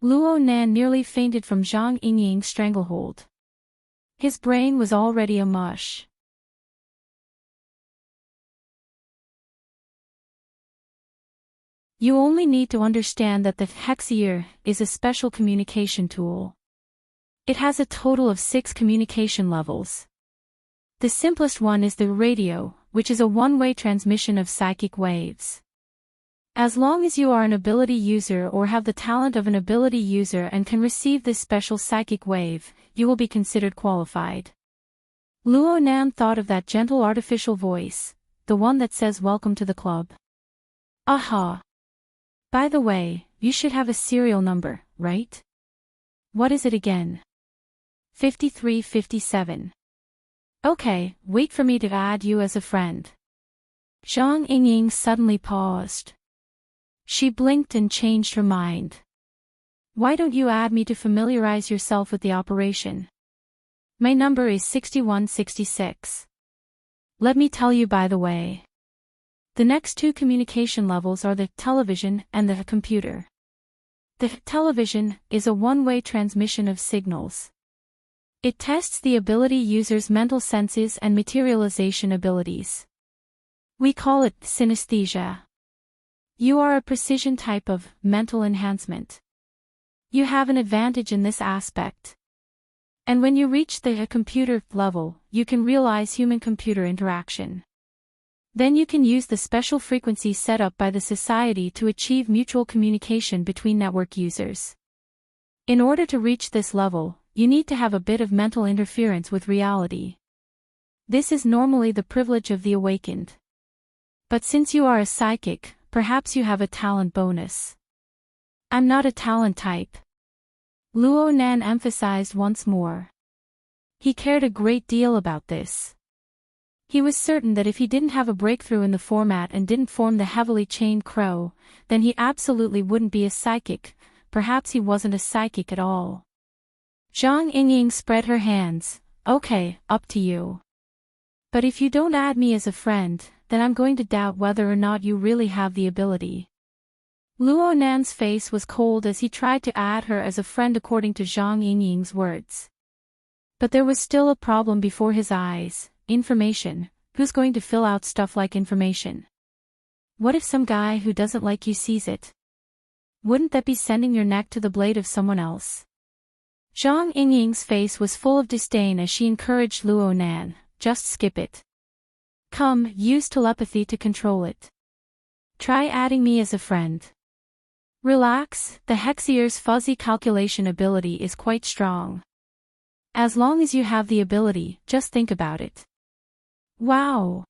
Luo Nan nearly fainted from Zhang Yingying's stranglehold. His brain was already a mush. You only need to understand that the Heir is a special communication tool. It has a total of 6 communication levels. The simplest one is the radio, which is a one-way transmission of psychic waves. As long as you are an ability user or have the talent of an ability user and can receive this special psychic wave, you will be considered qualified. Luo Nan thought of that gentle artificial voice, the one that says welcome to the club. Aha! By the way, you should have a serial number, right? What is it again? 5357. Okay, wait for me to add you as a friend. Zhang Yingying suddenly paused. She blinked and changed her mind. Why don't you add me to familiarize yourself with the operation? My number is 6166. Let me tell you by the way. The next two communication levels are the television and the computer. The television is a one-way transmission of signals. It tests the ability users' mental senses and materialization abilities. We call it synesthesia. You are a precision type of mental enhancement. You have an advantage in this aspect. And when you reach the computer level, you can realize human-computer interaction. Then you can use the special frequency set up by the society to achieve mutual communication between network users. In order to reach this level, you need to have a bit of mental interference with reality. This is normally the privilege of the awakened. But since you are a psychic, perhaps you have a talent bonus. I'm not a talent type. Luo Nan emphasized once more. He cared a great deal about this. He was certain that if he didn't have a breakthrough in the format and didn't form the heavily chained crow, then he absolutely wouldn't be a psychic. Perhaps he wasn't a psychic at all. Zhang Yingying spread her hands. Okay, up to you. But if you don't add me as a friend, then I'm going to doubt whether or not you really have the ability. Luo Nan's face was cold as he tried to add her as a friend according to Zhang Yingying's words. But there was still a problem before his eyes. Information. Who's going to fill out stuff like information? What if some guy who doesn't like you sees it? Wouldn't that be sending your neck to the blade of someone else? Zhang Yingying's face was full of disdain as she encouraged Luo Nan. Just skip it. Come, use telepathy to control it. Try adding me as a friend. Relax, the Hexier's fuzzy calculation ability is quite strong. As long as you have the ability, just think about it. Wow!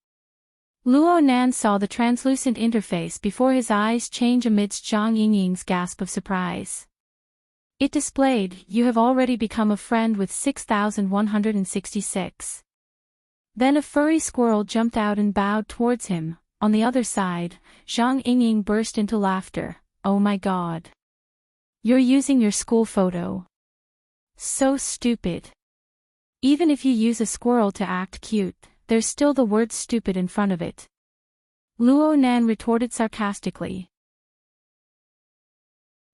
Luo Nan saw the translucent interface before his eyes change amidst Zhang Yingying's gasp of surprise. It displayed, you have already become a friend with 6166. Then a furry squirrel jumped out and bowed towards him. On the other side, Zhang Yingying burst into laughter. Oh my god. You're using your school photo. So stupid. Even if you use a squirrel to act cute, there's still the word stupid in front of it. Luo Nan retorted sarcastically.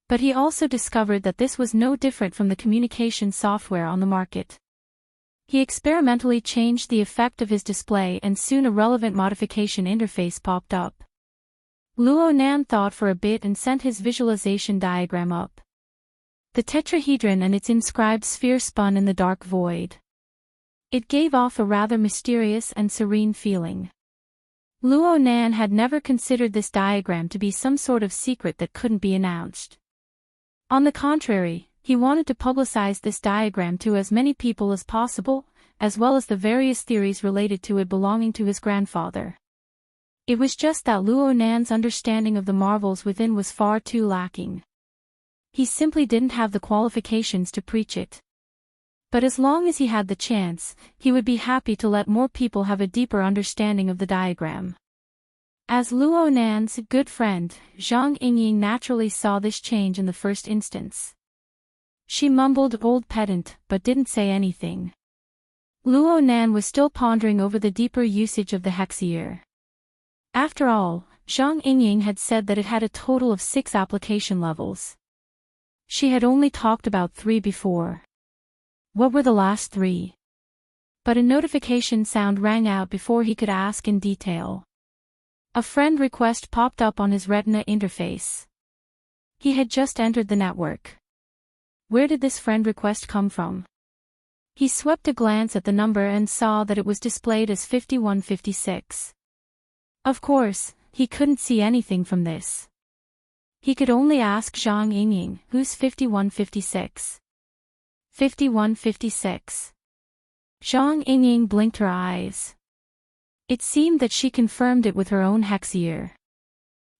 But he also discovered that this was no different from the communication software on the market. He experimentally changed the effect of his display and soon a relevant modification interface popped up. Luo Nan thought for a bit and sent his visualization diagram up. The tetrahedron and its inscribed sphere spun in the dark void. It gave off a rather mysterious and serene feeling. Luo Nan had never considered this diagram to be some sort of secret that couldn't be announced. On the contrary, he wanted to publicize this diagram to as many people as possible, as well as the various theories related to it belonging to his grandfather. It was just that Luo Nan's understanding of the marvels within was far too lacking. He simply didn't have the qualifications to preach it. But as long as he had the chance, he would be happy to let more people have a deeper understanding of the diagram. As Luo Nan's good friend, Zhang Yingying naturally saw this change in the first instance. She mumbled old pedant, but didn't say anything. Luo Nan was still pondering over the deeper usage of the Heir. After all, Zhang Yingying had said that it had a total of 6 application levels. She had only talked about 3 before. What were the last 3? But a notification sound rang out before he could ask in detail. A friend request popped up on his retina interface. He had just entered the network. Where did this friend request come from? He swept a glance at the number and saw that it was displayed as 5156. Of course, he couldn't see anything from this. He could only ask Zhang Yingying, who's 5156? 5156. Zhang Yingying blinked her eyes. It seemed that she confirmed it with her own Heir.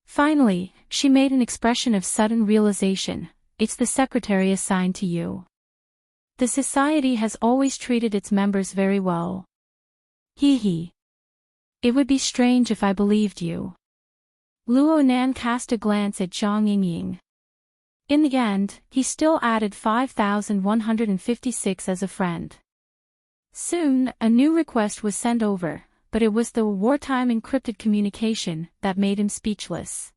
Finally, she made an expression of sudden realization. It's the secretary assigned to you. The society has always treated its members very well. Hee hee. It would be strange if I believed you. Luo Nan cast a glance at Zhang Yingying. In the end, he still added 5,156 as a friend. Soon, a new request was sent over, but it was the wartime encrypted communication that made him speechless.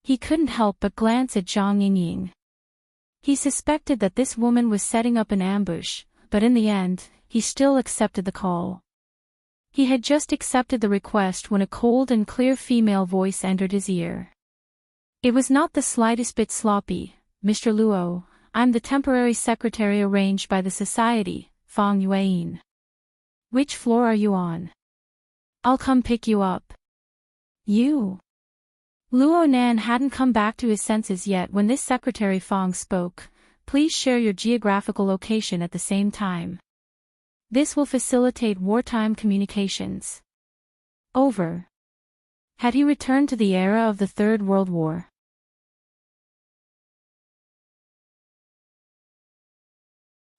He couldn't help but glance at Zhang Yingying. He suspected that this woman was setting up an ambush, but in the end, he still accepted the call. He had just accepted the request when a cold and clear female voice entered his ear. It was not the slightest bit sloppy. "Mr. Luo, I'm the temporary secretary arranged by the society, Fang Yuan. Which floor are you on? I'll come pick you up." You? Luo Nan hadn't come back to his senses yet when this secretary Fang spoke. "Please share your geographical location at the same time. This will facilitate wartime communications." Over. Had he returned to the era of the Third World War?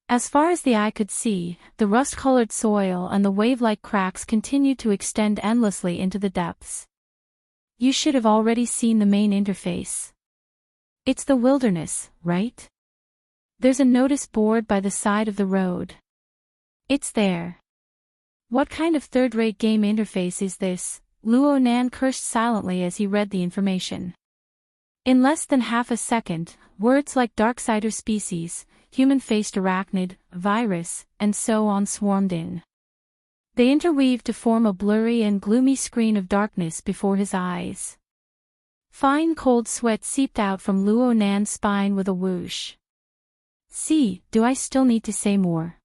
As far as the eye could see, the rust-colored soil and the wave-like cracks continued to extend endlessly into the depths. You should have already seen the main interface. It's the wilderness, right? There's a notice board by the side of the road. It's there. What kind of third-rate game interface is this? Luo Nan cursed silently as he read the information. In less than half a second, words like Darksider species, human-faced arachnid, virus, and so on swarmed in. They interweaved to form a blurry and gloomy screen of darkness before his eyes. Fine cold sweat seeped out from Luo Nan's spine with a whoosh. See, do I still need to say more?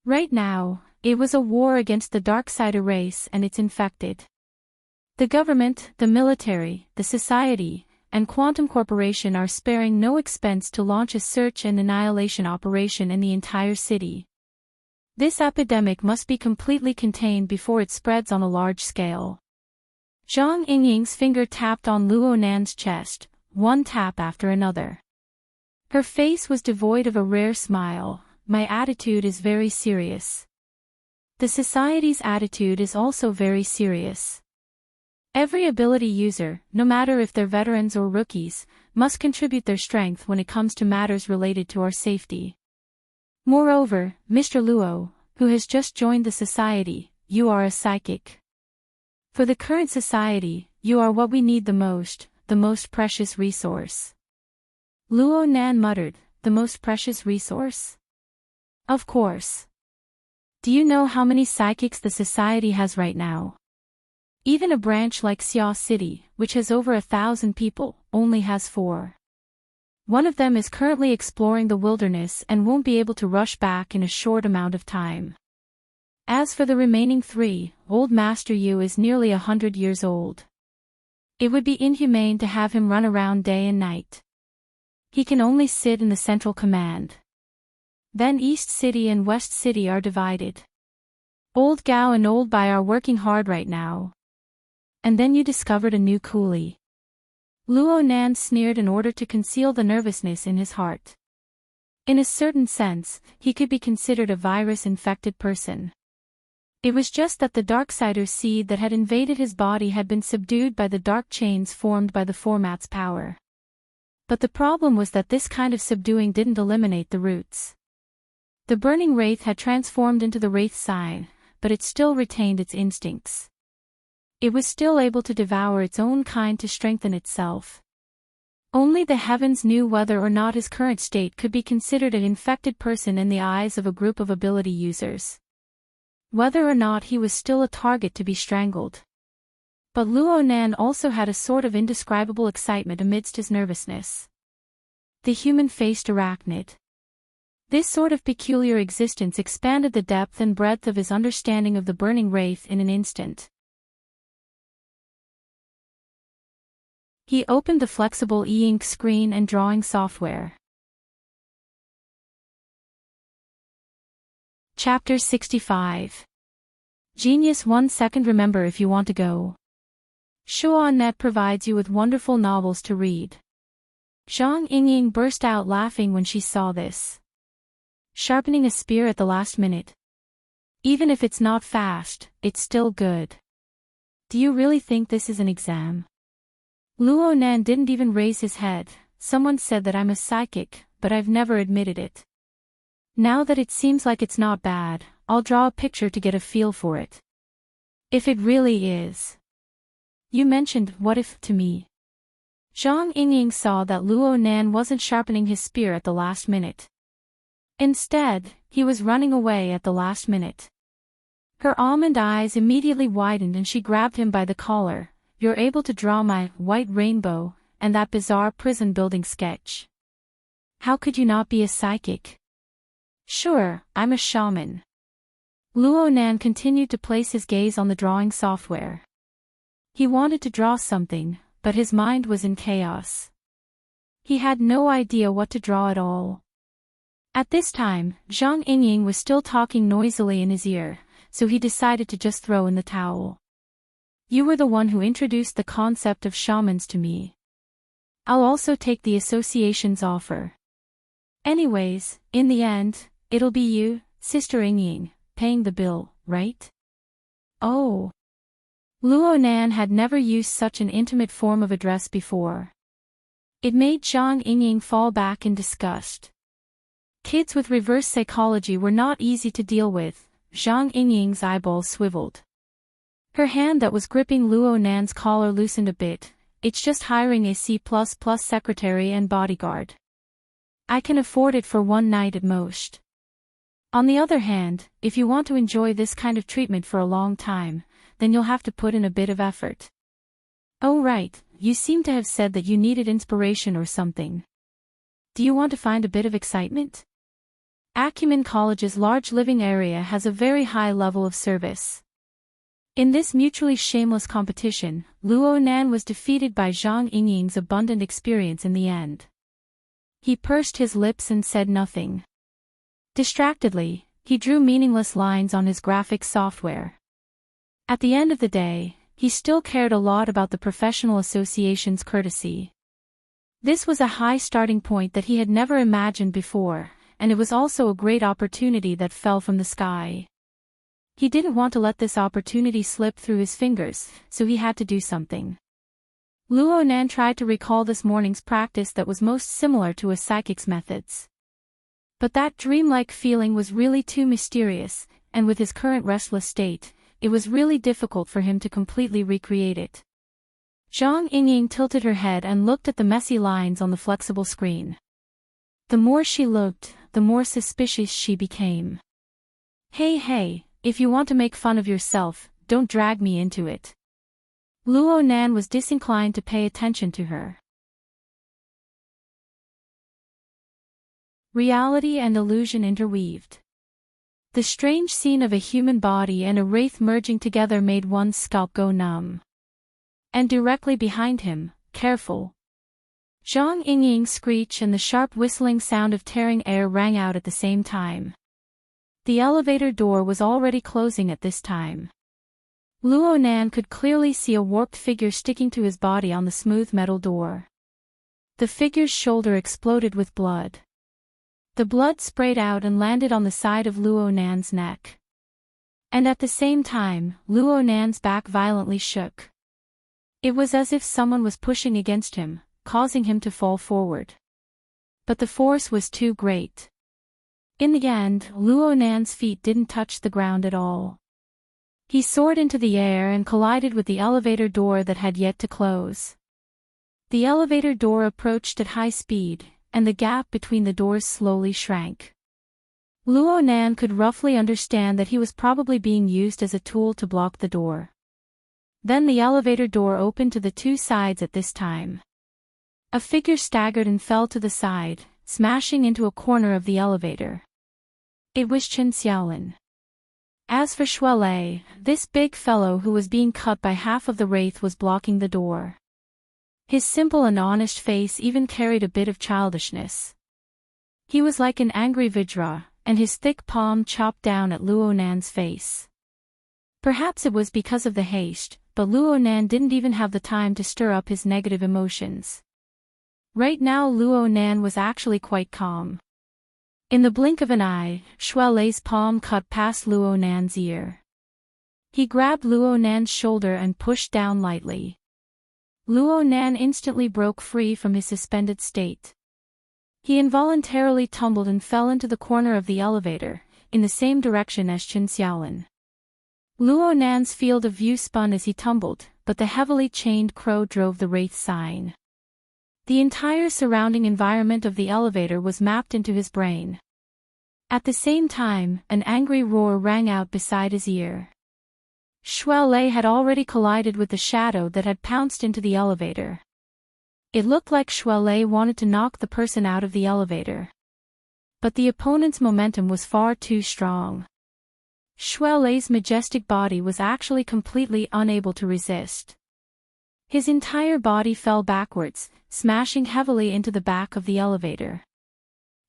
Right now, it was a war against the Darksider race and its infected. The government, the military, the society, and Quantum Corporation are sparing no expense to launch a search and annihilation operation in the entire city. This epidemic must be completely contained before it spreads on a large scale. Zhang Yingying's finger tapped on Luo Nan's chest, one tap after another. Her face was devoid of a rare smile. "My attitude is very serious. The society's attitude is also very serious. Every ability user, no matter if they're veterans or rookies, must contribute their strength when it comes to matters related to our safety. Moreover, Mr. Luo, who has just joined the society, you are a psychic. For the current society, you are what we need the most precious resource." Luo Nan muttered, "The most precious resource? Of course. Do you know how many psychics the society has right now? Even a branch like Xia City, which has over 1,000 people, only has 4. One of them is currently exploring the wilderness and won't be able to rush back in a short amount of time. As for the remaining 3, old Master Yu is nearly 100 years old. It would be inhumane to have him run around day and night. He can only sit in the central command. Then East City and West City are divided. Old Gao and Old Bai are working hard right now. And then you discovered a new coolie." Luo Nan sneered in order to conceal the nervousness in his heart. In a certain sense, he could be considered a virus-infected person. It was just that the Darksider seed that had invaded his body had been subdued by the dark chains formed by the format's power. But the problem was that this kind of subduing didn't eliminate the roots. The burning wraith had transformed into the wraith sign, but it still retained its instincts. It was still able to devour its own kind to strengthen itself. Only the heavens knew whether or not his current state could be considered an infected person in the eyes of a group of ability users. Whether or not he was still a target to be strangled. But Luo Nan also had a sort of indescribable excitement amidst his nervousness. The human-faced arachnid. This sort of peculiar existence expanded the depth and breadth of his understanding of the burning wraith in an instant. He opened the flexible e-ink screen and drawing software. Chapter 65. Genius 1 second. Remember if you want to go. Shuan.net provides you with wonderful novels to read. Zhang Yingying burst out laughing when she saw this. Sharpening a spear at the last minute. Even if it's not fast, it's still good. Do you really think this is an exam? Luo Nan didn't even raise his head. Someone said that I'm a psychic, but I've never admitted it. Now that it seems like it's not bad, I'll draw a picture to get a feel for it. If it really is. You mentioned what if to me. Zhang Yingying saw that Luo Nan wasn't sharpening his spear at the last minute. Instead, he was running away at the last minute. Her almond eyes immediately widened and she grabbed him by the collar. You're able to draw my white rainbow and that bizarre prison building sketch. How could you not be a psychic? Sure, I'm a shaman. Luo Nan continued to place his gaze on the drawing software. He wanted to draw something, but his mind was in chaos. He had no idea what to draw at all. At this time, Zhang Yingying was still talking noisily in his ear, so he decided to just throw in the towel. You were the one who introduced the concept of shamans to me. I'll also take the association's offer. Anyways, in the end, it'll be you, Sister Yingying, paying the bill, right? Oh. Luo Nan had never used such an intimate form of address before. It made Zhang Yingying fall back in disgust. Kids with reverse psychology were not easy to deal with. Zhang Yingying's eyeballs swiveled. Her hand that was gripping Luo Nan's collar loosened a bit. It's just hiring a C++ secretary and bodyguard. I can afford it for one night at most. On the other hand, if you want to enjoy this kind of treatment for a long time, then you'll have to put in a bit of effort. Oh right, you seem to have said that you needed inspiration or something. Do you want to find a bit of excitement? Acumen College's large living area has a very high level of service. In this mutually shameless competition, Luo Nan was defeated by Zhang Yingying's abundant experience in the end. He pursed his lips and said nothing. Distractedly, he drew meaningless lines on his graphics software. At the end of the day, he still cared a lot about the professional association's courtesy. This was a high starting point that he had never imagined before, and it was also a great opportunity that fell from the sky. He didn't want to let this opportunity slip through his fingers, so he had to do something. Luo Nan tried to recall this morning's practice that was most similar to a psychic's methods. But that dreamlike feeling was really too mysterious, and with his current restless state, it was really difficult for him to completely recreate it. Zhang Yingying tilted her head and looked at the messy lines on the flexible screen. The more she looked, the more suspicious she became. Hey, if you want to make fun of yourself, don't drag me into it. Luo Nan was disinclined to pay attention to her. Reality and illusion interweaved. The strange scene of a human body and a wraith merging together made one's scalp go numb. And directly behind him, careful. Zhang Yingying's screech and the sharp whistling sound of tearing air rang out at the same time. The elevator door was already closing at this time. Luo Nan could clearly see a warped figure sticking to his body on the smooth metal door. The figure's shoulder exploded with blood. The blood sprayed out and landed on the side of Luo Nan's neck. And at the same time, Luo Nan's back violently shook. It was as if someone was pushing against him, causing him to fall forward. But the force was too great. In the end, Luo Nan's feet didn't touch the ground at all. He soared into the air and collided with the elevator door that had yet to close. The elevator door approached at high speed, and the gap between the doors slowly shrank. Luo Nan could roughly understand that he was probably being used as a tool to block the door. Then the elevator door opened to the two sides at this time. A figure staggered and fell to the side, smashing into a corner of the elevator. It was Chen Xiaolin. As for Shuelei, this big fellow who was being cut by half of the wraith was blocking the door. His simple and honest face even carried a bit of childishness. He was like an angry Vajra, and his thick palm chopped down at Luo Nan's face. Perhaps it was because of the haste, but Luo Nan didn't even have the time to stir up his negative emotions. Right now Luo Nan was actually quite calm. In the blink of an eye, Shui Lei's palm cut past Luo Nan's ear. He grabbed Luo Nan's shoulder and pushed down lightly. Luo Nan instantly broke free from his suspended state. He involuntarily tumbled and fell into the corner of the elevator, in the same direction as Chen Xiaolin. Luo Nan's field of view spun as he tumbled, but the heavily chained crow drove the wraith sign. The entire surrounding environment of the elevator was mapped into his brain. At the same time, an angry roar rang out beside his ear. Shui Lei had already collided with the shadow that had pounced into the elevator. It looked like Shui Lei wanted to knock the person out of the elevator. But the opponent's momentum was far too strong. Shui Lei's majestic body was actually completely unable to resist. His entire body fell backwards, smashing heavily into the back of the elevator.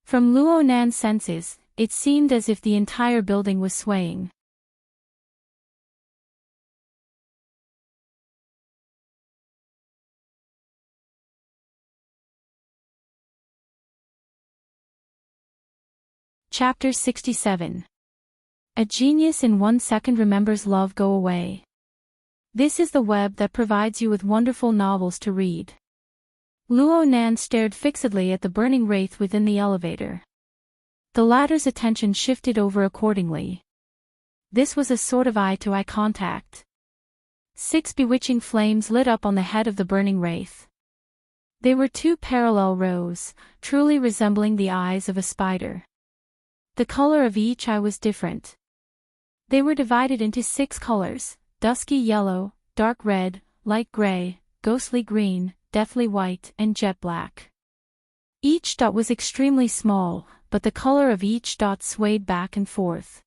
From Luo Nan's senses, it seemed as if the entire building was swaying. Chapter 67. A genius in 1 second remembers love go away. This is the web that provides you with wonderful novels to read. Luo Nan stared fixedly at the burning wraith within the elevator. The latter's attention shifted over accordingly. This was a sort of eye-to-eye contact. 6 bewitching flames lit up on the head of the burning wraith. They were 2 parallel rows, truly resembling the eyes of a spider. The color of each eye was different. They were divided into 6 colors: dusky yellow, dark red, light gray, ghostly green, deathly white, and jet black. Each dot was extremely small, but the color of each dot swayed back and forth.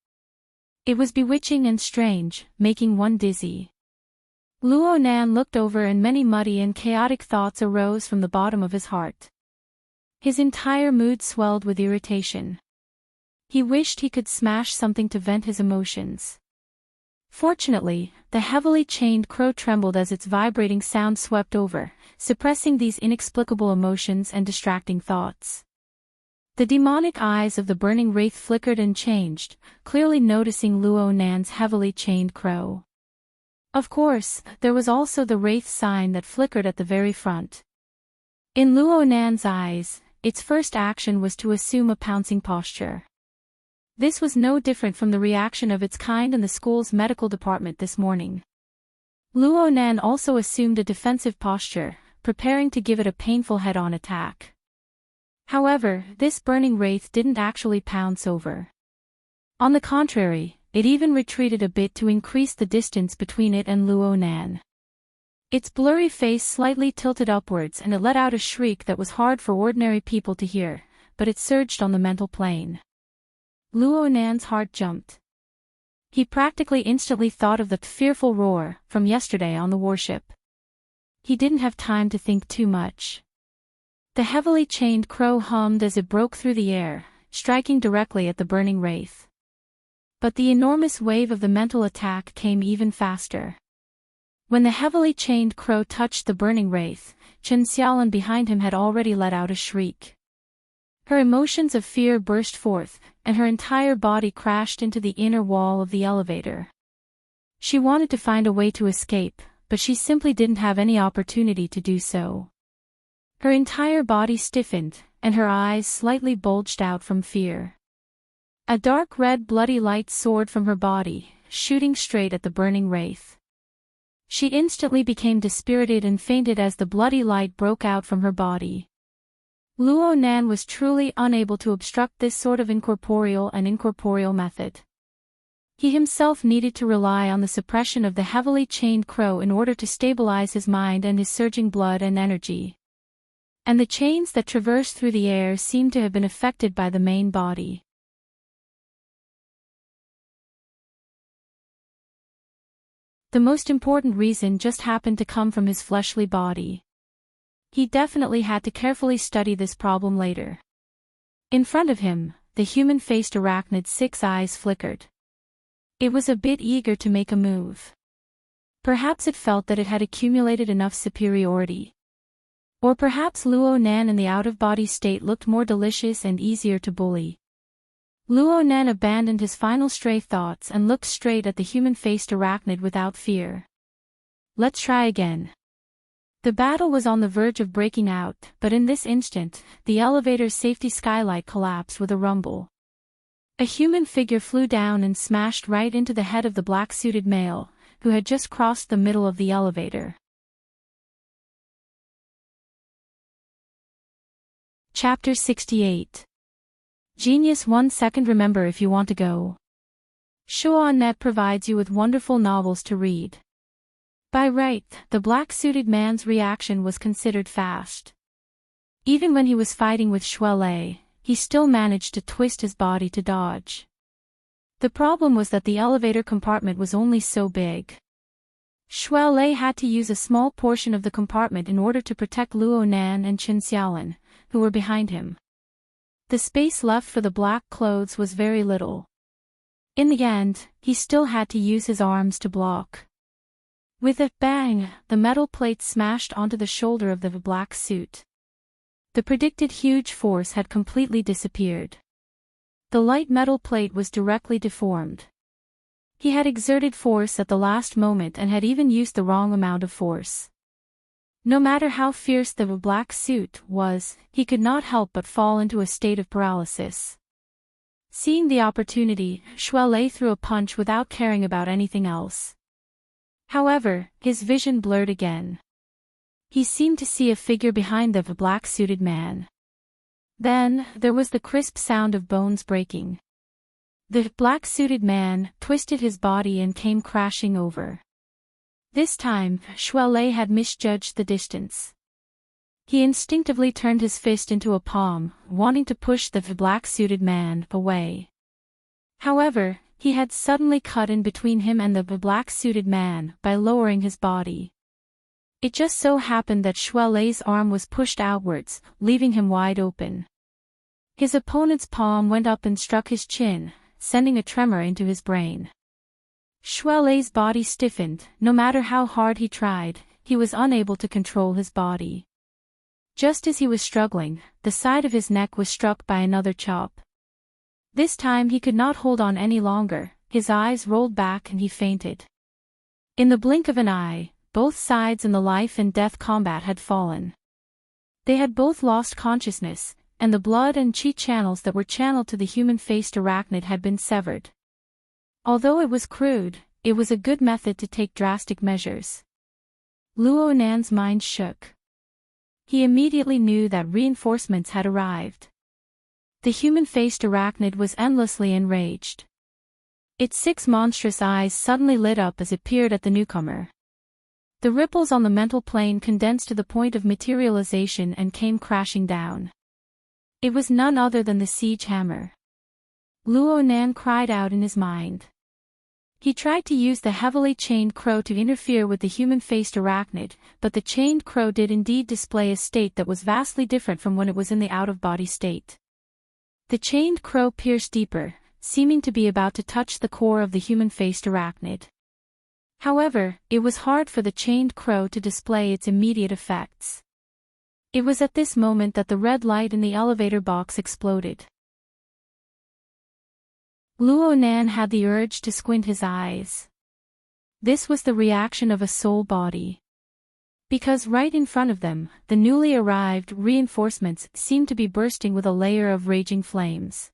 It was bewitching and strange, making one dizzy. Luo Nan looked over and many muddy and chaotic thoughts arose from the bottom of his heart. His entire mood swelled with irritation. He wished he could smash something to vent his emotions. Fortunately, the heavily chained crow trembled as its vibrating sound swept over, suppressing these inexplicable emotions and distracting thoughts. The demonic eyes of the burning wraith flickered and changed, clearly noticing Luo Nan's heavily chained crow. Of course, there was also the wraith sign that flickered at the very front. In Luo Nan's eyes, its first action was to assume a pouncing posture. This was no different from the reaction of its kind in the school's medical department this morning. Luo Nan also assumed a defensive posture, preparing to give it a painful head-on attack. However, this burning wraith didn't actually pounce over. On the contrary, it even retreated a bit to increase the distance between it and Luo Nan. Its blurry face slightly tilted upwards and it let out a shriek that was hard for ordinary people to hear, but it surged on the mental plane. Luo Nan's heart jumped. He practically instantly thought of the fearful roar from yesterday on the warship. He didn't have time to think too much. The heavily chained crow hummed as it broke through the air, striking directly at the burning wraith. But the enormous wave of the mental attack came even faster. When the heavily chained crow touched the burning wraith, Chen Xiaolin behind him had already let out a shriek. Her emotions of fear burst forth, and her entire body crashed into the inner wall of the elevator. She wanted to find a way to escape, but she simply didn't have any opportunity to do so. Her entire body stiffened, and her eyes slightly bulged out from fear. A dark red bloody light soared from her body, shooting straight at the burning wraith. She instantly became dispirited and fainted as the bloody light broke out from her body. Luo Nan was truly unable to obstruct this sort of incorporeal method. He himself needed to rely on the suppression of the heavily chained crow in order to stabilize his mind and his surging blood and energy. And the chains that traversed through the air seemed to have been affected by the main body. The most important reason just happened to come from his fleshly body. He definitely had to carefully study this problem later. In front of him, the human-faced arachnid's 6 eyes flickered. It was a bit eager to make a move. Perhaps it felt that it had accumulated enough superiority. Or perhaps Luo Nan in the out-of-body state looked more delicious and easier to bully. Luo Nan abandoned his final stray thoughts and looked straight at the human-faced arachnid without fear. Let's try again. The battle was on the verge of breaking out, but in this instant, the elevator's safety skylight collapsed with a rumble. A human figure flew down and smashed right into the head of the black-suited male, who had just crossed the middle of the elevator. Chapter 68. Genius 1 second. Remember if you want to go. Shuan.net provides you with wonderful novels to read. By right, the black-suited man's reaction was considered fast. Even when he was fighting with Shuelei, he still managed to twist his body to dodge. The problem was that the elevator compartment was only so big. Shuelei had to use a small portion of the compartment in order to protect Luo Nan and Chen Xiaolin, who were behind him. The space left for the black clothes was very little. In the end, he still had to use his arms to block. With a bang, the metal plate smashed onto the shoulder of the black suit. The predicted huge force had completely disappeared. The light metal plate was directly deformed. He had exerted force at the last moment and had even used the wrong amount of force. No matter how fierce the black suit was, he could not help but fall into a state of paralysis. Seeing the opportunity, Shuelei threw a punch without caring about anything else. However, his vision blurred again. He seemed to see a figure behind the black-suited man. Then, there was the crisp sound of bones breaking. The black-suited man twisted his body and came crashing over. This time, Shuelei had misjudged the distance. He instinctively turned his fist into a palm, wanting to push the black-suited man away. However, he had suddenly cut in between him and the black-suited man by lowering his body. It just so happened that Shuelei's arm was pushed outwards, leaving him wide open. His opponent's palm went up and struck his chin, sending a tremor into his brain. Shuelei's body stiffened. No matter how hard he tried, he was unable to control his body. Just as he was struggling, the side of his neck was struck by another chop. This time he could not hold on any longer, his eyes rolled back and he fainted. In the blink of an eye, both sides in the life and death combat had fallen. They had both lost consciousness, and the blood and chi channels that were channeled to the human-faced arachnid had been severed. Although it was crude, it was a good method to take drastic measures. Luo Nan's mind shook. He immediately knew that reinforcements had arrived. The human-faced arachnid was endlessly enraged. Its 6 monstrous eyes suddenly lit up as it peered at the newcomer. The ripples on the mental plane condensed to the point of materialization and came crashing down. It was none other than the siege hammer. Luo Nan cried out in his mind. He tried to use the heavily chained crow to interfere with the human-faced arachnid, but the chained crow did indeed display a state that was vastly different from when it was in the out-of-body state. The chained crow pierced deeper, seeming to be about to touch the core of the human-faced arachnid. However, it was hard for the chained crow to display its immediate effects. It was at this moment that the red light in the elevator box exploded. Luo Nan had the urge to squint his eyes. This was the reaction of a soul body. Because right in front of them, the newly arrived reinforcements seemed to be bursting with a layer of raging flames.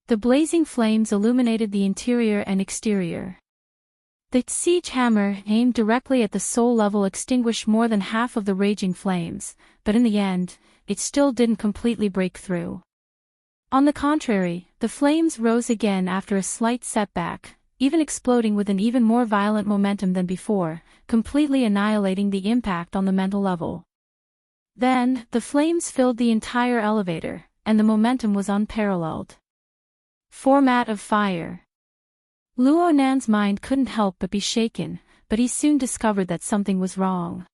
The blazing flames illuminated the interior and exterior. The siege hammer aimed directly at the soul level extinguished more than half of the raging flames, but in the end, it still didn't completely break through. On the contrary, the flames rose again after a slight setback, even exploding with an even more violent momentum than before, completely annihilating the impact on the mental level. Then, the flames filled the entire elevator, and the momentum was unparalleled. Format of fire. Luo Nan's mind couldn't help but be shaken, but he soon discovered that something was wrong.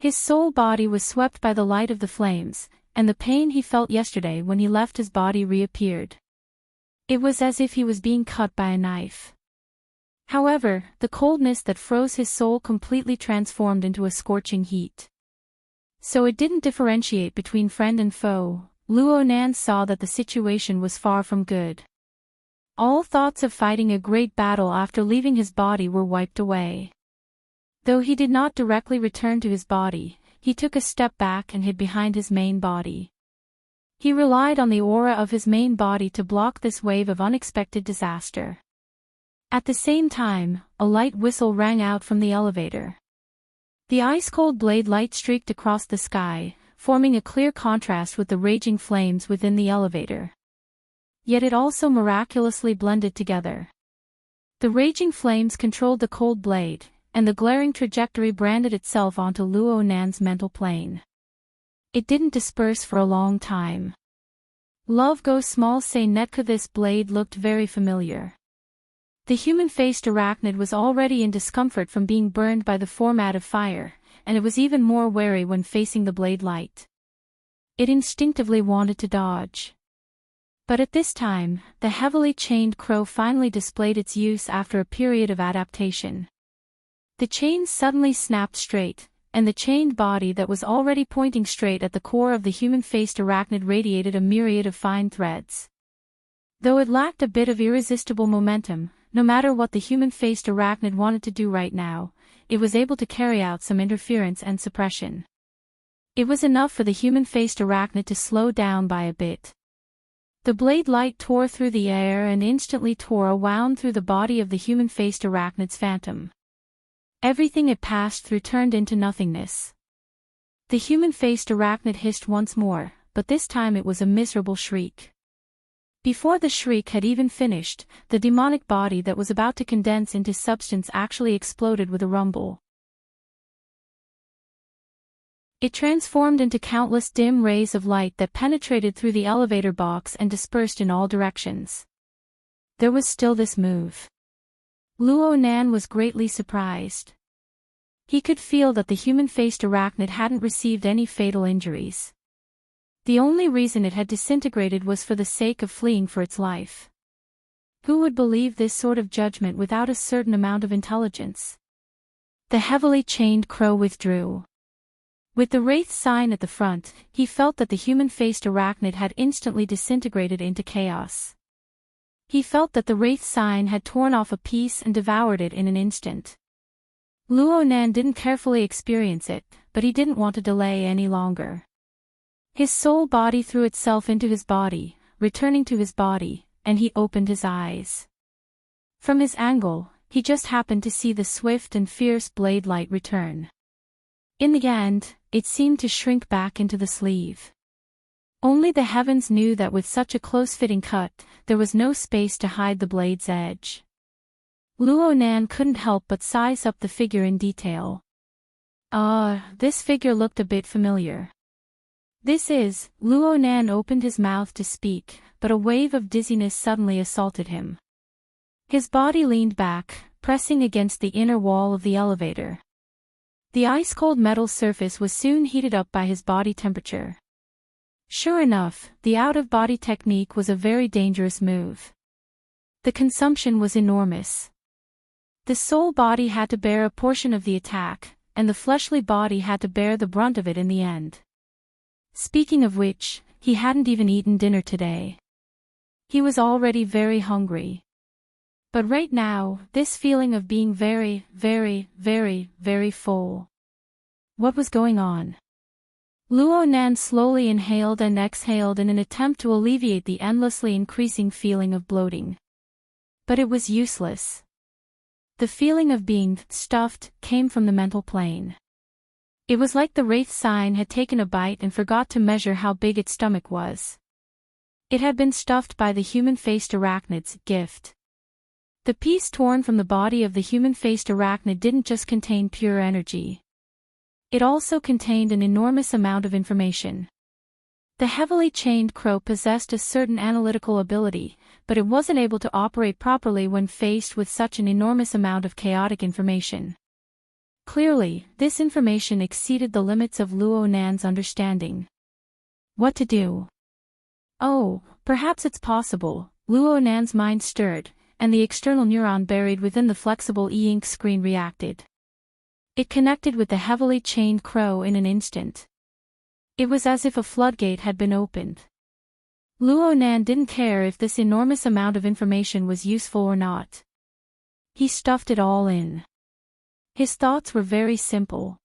His soul body was swept by the light of the flames, and the pain he felt yesterday when he left his body reappeared. It was as if he was being cut by a knife. However, the coldness that froze his soul completely transformed into a scorching heat. So it didn't differentiate between friend and foe, Luo Nan saw that the situation was far from good. All thoughts of fighting a great battle after leaving his body were wiped away. Though he did not directly return to his body, he took a step back and hid behind his main body. He relied on the aura of his main body to block this wave of unexpected disaster. At the same time, a light whistle rang out from the elevator. The ice-cold blade light streaked across the sky, forming a clear contrast with the raging flames within the elevator. Yet it also miraculously blended together. The raging flames controlled the cold blade, and the glaring trajectory branded itself onto Luo Nan's mental plane. It didn't disperse for a long time. Love goes small say Netka. This blade looked very familiar. The human-faced arachnid was already in discomfort from being burned by the format of fire, and it was even more wary when facing the blade light. It instinctively wanted to dodge. But at this time, the heavily chained crow finally displayed its use after a period of adaptation. The chains suddenly snapped straight, and the chained body that was already pointing straight at the core of the human-faced arachnid radiated a myriad of fine threads. Though it lacked a bit of irresistible momentum, no matter what the human-faced arachnid wanted to do right now, it was able to carry out some interference and suppression. It was enough for the human-faced arachnid to slow down by a bit. The blade light tore through the air and instantly tore a wound through the body of the human-faced arachnid's phantom. Everything it passed through turned into nothingness. The human-faced arachnid hissed once more, but this time it was a miserable shriek. Before the shriek had even finished, the demonic body that was about to condense into substance actually exploded with a rumble. It transformed into countless dim rays of light that penetrated through the elevator box and dispersed in all directions. There was still this move. Luo Nan was greatly surprised. He could feel that the human-faced arachnid hadn't received any fatal injuries. The only reason it had disintegrated was for the sake of fleeing for its life. Who would believe this sort of judgment without a certain amount of intelligence? The heavily chained crow withdrew. With the wraith sign at the front, he felt that the human-faced arachnid had instantly disintegrated into chaos. He felt that the wraith sign had torn off a piece and devoured it in an instant. Luo Nan didn't carefully experience it, but he didn't want to delay any longer. His soul body threw itself into his body, returning to his body, and he opened his eyes. From his angle, he just happened to see the swift and fierce blade light return. In the end, it seemed to shrink back into the sleeve. Only the heavens knew that with such a close-fitting cut, there was no space to hide the blade's edge. Luo Nan couldn't help but size up the figure in detail. This figure looked a bit familiar. Luo Nan opened his mouth to speak, but a wave of dizziness suddenly assaulted him. His body leaned back, pressing against the inner wall of the elevator. The ice-cold metal surface was soon heated up by his body temperature. Sure enough, the out-of-body technique was a very dangerous move. The consumption was enormous. The soul body had to bear a portion of the attack, and the fleshly body had to bear the brunt of it in the end. Speaking of which, he hadn't even eaten dinner today. He was already very hungry. But right now, this feeling of being very, very, very, very full. What was going on? Luo Nan slowly inhaled and exhaled in an attempt to alleviate the endlessly increasing feeling of bloating. But it was useless. The feeling of being stuffed came from the mental plane. It was like the wraith sign had taken a bite and forgot to measure how big its stomach was. It had been stuffed by the human-faced arachnid's gift. The piece torn from the body of the human-faced arachnid didn't just contain pure energy. It also contained an enormous amount of information. The heavily chained crow possessed a certain analytical ability, but it wasn't able to operate properly when faced with such an enormous amount of chaotic information. Clearly, this information exceeded the limits of Luo Nan's understanding. What to do? Oh, perhaps it's possible. Luo Nan's mind stirred, and the external neuron buried within the flexible e-ink screen reacted. It connected with the heavily chained crow in an instant. It was as if a floodgate had been opened. Luo Nan didn't care if this enormous amount of information was useful or not. He stuffed it all in. His thoughts were very simple.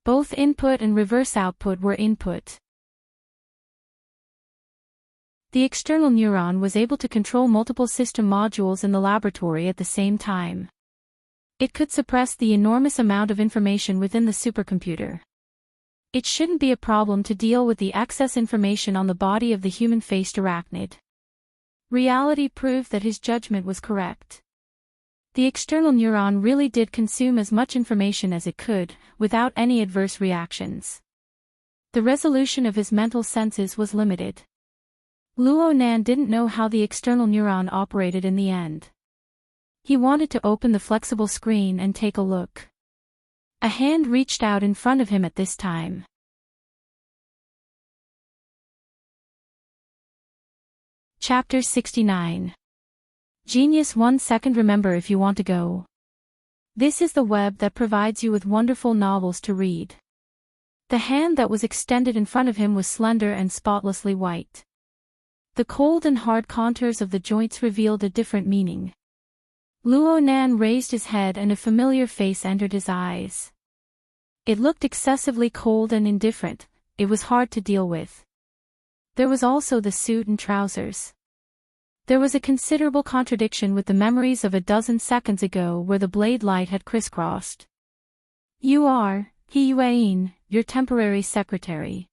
Both input and reverse output were input. The external neuron was able to control multiple system modules in the laboratory at the same time. It could suppress the enormous amount of information within the supercomputer. It shouldn't be a problem to deal with the excess information on the body of the human-faced arachnid. Reality proved that his judgment was correct. The external neuron really did consume as much information as it could, without any adverse reactions. The resolution of his mental senses was limited. Luo Nan didn't know how the external neuron operated in the end. He wanted to open the flexible screen and take a look. A hand reached out in front of him at this time. Chapter 69. Genius 1 second. Remember if you want to go. This is the web that provides you with wonderful novels to read. The hand that was extended in front of him was slender and spotlessly white. The cold and hard contours of the joints revealed a different meaning. Luo Nan raised his head and a familiar face entered his eyes. It looked excessively cold and indifferent. It was hard to deal with. There was also the suit and trousers. There was a considerable contradiction with the memories of a dozen seconds ago where the blade light had crisscrossed. You are, He Yuan, your temporary secretary.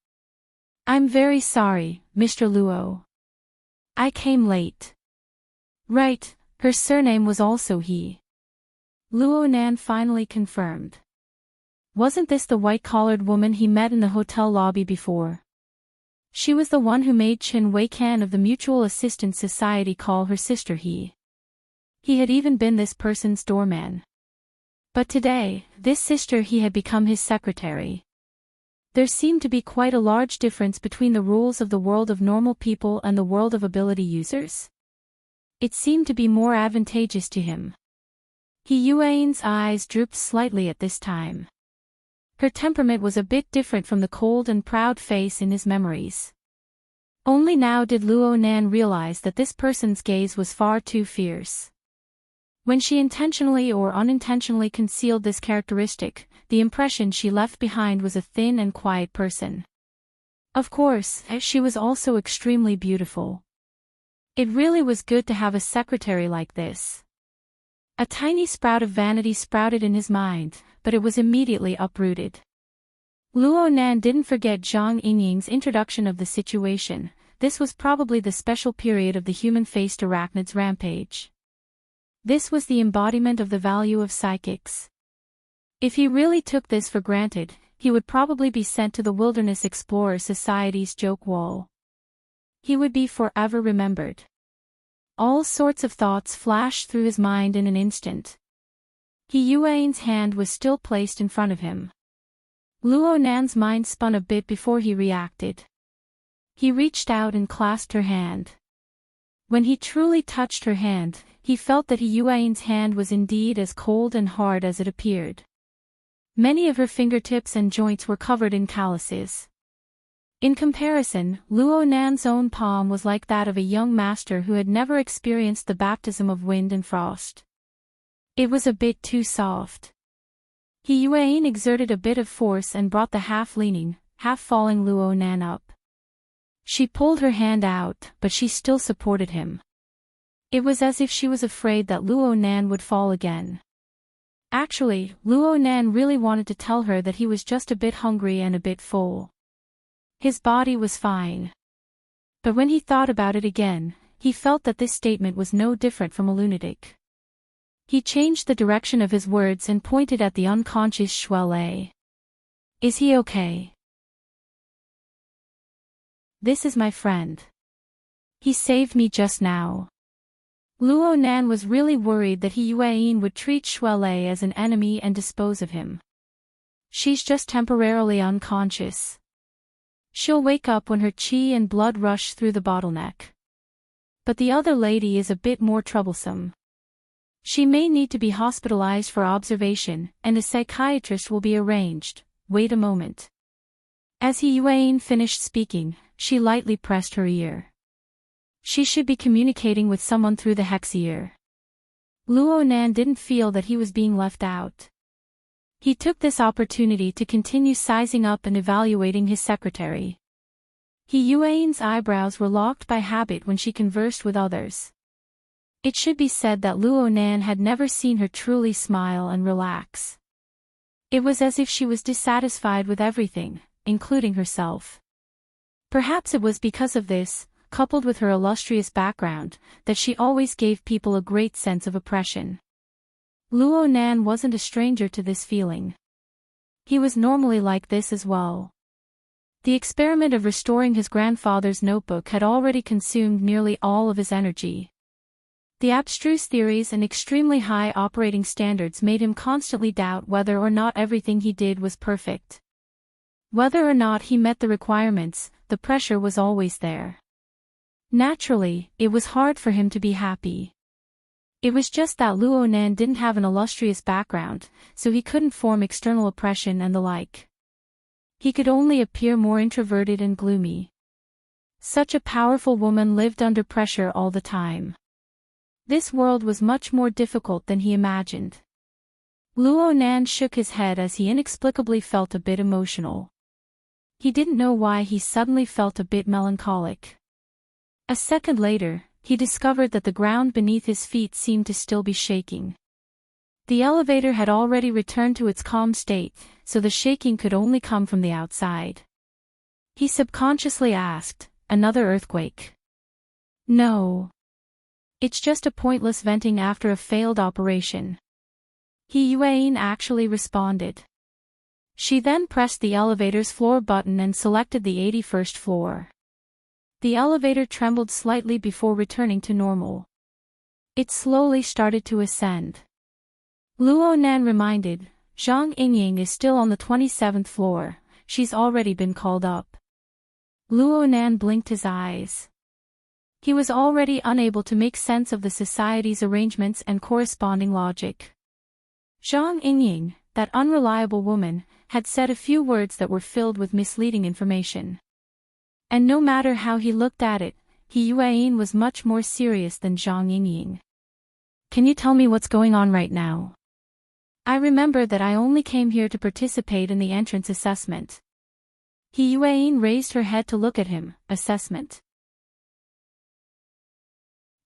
I'm very sorry, Mr. Luo. I came late. Right, her surname was also He. Luo Nan finally confirmed. Wasn't this the white-collared woman he met in the hotel lobby before? She was the one who made Chen Wei-kan of the Mutual Assistance Society call her sister He. He had even been this person's doorman. But today, this sister He had become his secretary. There seemed to be quite a large difference between the rules of the world of normal people and the world of ability users. It seemed to be more advantageous to him. He Yuan's eyes drooped slightly at this time. Her temperament was a bit different from the cold and proud face in his memories. Only now did Luo Nan realize that this person's gaze was far too fierce. When she intentionally or unintentionally concealed this characteristic, the impression she left behind was a thin and quiet person. Of course, she was also extremely beautiful. It really was good to have a secretary like this. A tiny sprout of vanity sprouted in his mind, but it was immediately uprooted. Luo Nan didn't forget Zhang Yingying's introduction of the situation. This was probably the special period of the human-faced arachnid's rampage. This was the embodiment of the value of psychics. If he really took this for granted, he would probably be sent to the Wilderness Explorer Society's joke wall. He would be forever remembered. All sorts of thoughts flashed through his mind in an instant. He Yuan's hand was still placed in front of him. Luo Nan's mind spun a bit before he reacted. He reached out and clasped her hand. When he truly touched her hand, he felt that He Yuan's hand was indeed as cold and hard as it appeared. Many of her fingertips and joints were covered in calluses. In comparison, Luo Nan's own palm was like that of a young master who had never experienced the baptism of wind and frost. It was a bit too soft. He Yuan exerted a bit of force and brought the half-leaning, half-falling Luo Nan up. She pulled her hand out, but she still supported him. It was as if she was afraid that Luo Nan would fall again. Actually, Luo Nan really wanted to tell her that he was just a bit hungry and a bit full. His body was fine. But when he thought about it again, he felt that this statement was no different from a lunatic. He changed the direction of his words and pointed at the unconscious Shuelei. Is he okay? This is my friend. He saved me just now. Luo Nan was really worried that He Yuan would treat Shuelei as an enemy and dispose of him. She's just temporarily unconscious. She'll wake up when her qi and blood rush through the bottleneck. But the other lady is a bit more troublesome. She may need to be hospitalized for observation, and a psychiatrist will be arranged. Wait a moment. As He Yuan finished speaking, she lightly pressed her ear. She should be communicating with someone through the Heir. Luo Nan didn't feel that he was being left out. He took this opportunity to continue sizing up and evaluating his secretary. Yuan's eyebrows were locked by habit when she conversed with others. It should be said that Luo Nan had never seen her truly smile and relax. It was as if she was dissatisfied with everything, including herself. Perhaps it was because of this, coupled with her illustrious background, that she always gave people a great sense of oppression. Luo Nan wasn't a stranger to this feeling. He was normally like this as well. The experiment of restoring his grandfather's notebook had already consumed nearly all of his energy. The abstruse theories and extremely high operating standards made him constantly doubt whether or not everything he did was perfect. Whether or not he met the requirements, the pressure was always there. Naturally, it was hard for him to be happy. It was just that Luo Nan didn't have an illustrious background, so he couldn't form external oppression and the like. He could only appear more introverted and gloomy. Such a powerful woman lived under pressure all the time. This world was much more difficult than he imagined. Luo Nan shook his head as he inexplicably felt a bit emotional. He didn't know why he suddenly felt a bit melancholic. A second later, he discovered that the ground beneath his feet seemed to still be shaking. The elevator had already returned to its calm state, so the shaking could only come from the outside. He subconsciously asked, "Another earthquake?" "No. It's just a pointless venting after a failed operation." Yuan actually responded. She then pressed the elevator's floor button and selected the 81st floor. The elevator trembled slightly before returning to normal. It slowly started to ascend. Luo Nan reminded, "Zhang Yingying is still on the 27th floor, she's already been called up." Luo Nan blinked his eyes. He was already unable to make sense of the society's arrangements and corresponding logic. Zhang Yingying, that unreliable woman, had said a few words that were filled with misleading information. And no matter how he looked at it, Yuan was much more serious than Zhang Yingying. "Can you tell me what's going on right now? I remember that I only came here to participate in the entrance assessment." Yuan raised her head to look at him. "Assessment?"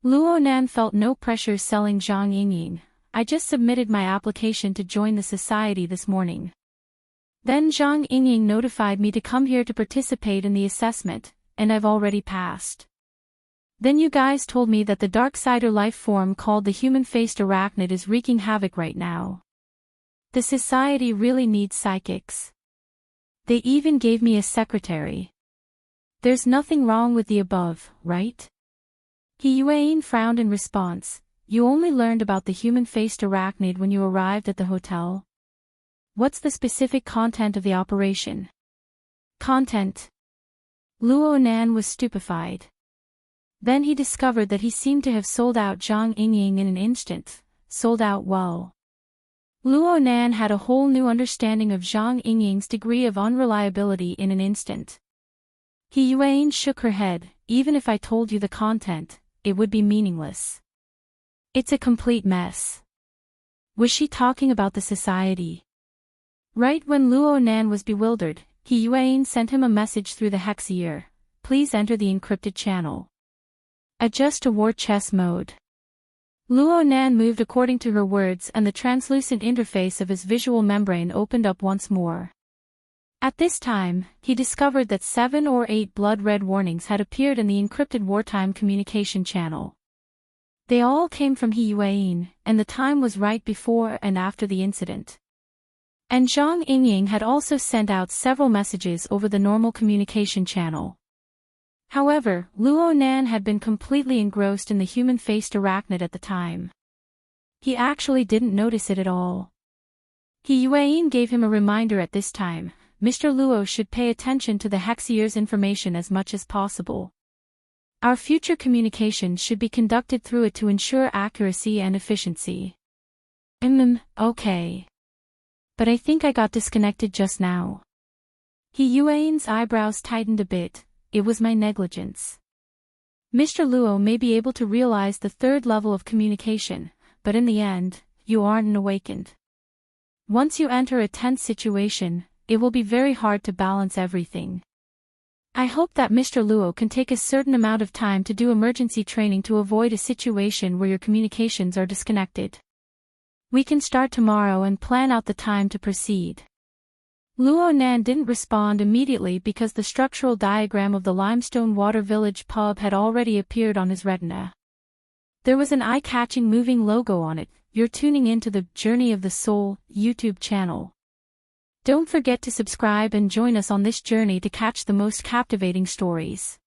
Luo Nan felt no pressure selling Zhang Yingying. "I just submitted my application to join the society this morning. Then Zhang Yingying notified me to come here to participate in the assessment, and I've already passed. Then you guys told me that the darksider life form called the human-faced arachnid is wreaking havoc right now. The society really needs psychics. They even gave me a secretary. There's nothing wrong with the above, right?" Yuan frowned in response. "You only learned about the human-faced arachnid when you arrived at the hotel? What's the specific content of the operation?" "Content?" Luo Nan was stupefied. Then he discovered that he seemed to have sold out Zhang Yingying in an instant, sold out well. Luo Nan had a whole new understanding of Zhang Yingying's degree of unreliability in an instant. Yuan shook her head. "Even if I told you the content, it would be meaningless. It's a complete mess." Was she talking about the society? Right when Luo Nan was bewildered, Yuan sent him a message through the Heir. "Please enter the encrypted channel. Adjust to war chess mode." Luo Nan moved according to her words and the translucent interface of his visual membrane opened up once more. At this time, he discovered that 7 or 8 blood-red warnings had appeared in the encrypted wartime communication channel. They all came from Yuan, and the time was right before and after the incident. And Zhang Yingying had also sent out several messages over the normal communication channel. However, Luo Nan had been completely engrossed in the human-faced arachnid at the time. He actually didn't notice it at all. Yuan gave him a reminder at this time. Mr. Luo should pay attention to the Heir's information as much as possible. Our future communications should be conducted through it to ensure accuracy and efficiency. Okay. But I think I got disconnected just now. Yuan's eyebrows tightened a bit. It was my negligence. Mr. Luo may be able to realize the third level of communication, but in the end, you aren't awakened. Once you enter a tense situation, it will be very hard to balance everything. I hope that Mr. Luo can take a certain amount of time to do emergency training to avoid a situation where your communications are disconnected. We can start tomorrow and plan out the time to proceed. Luo Nan didn't respond immediately because the structural diagram of the Limestone Water Village pub had already appeared on his retina. There was an eye-catching moving logo on it. You're tuning into the Journey of the Soul YouTube channel. Don't forget to subscribe and join us on this journey to catch the most captivating stories.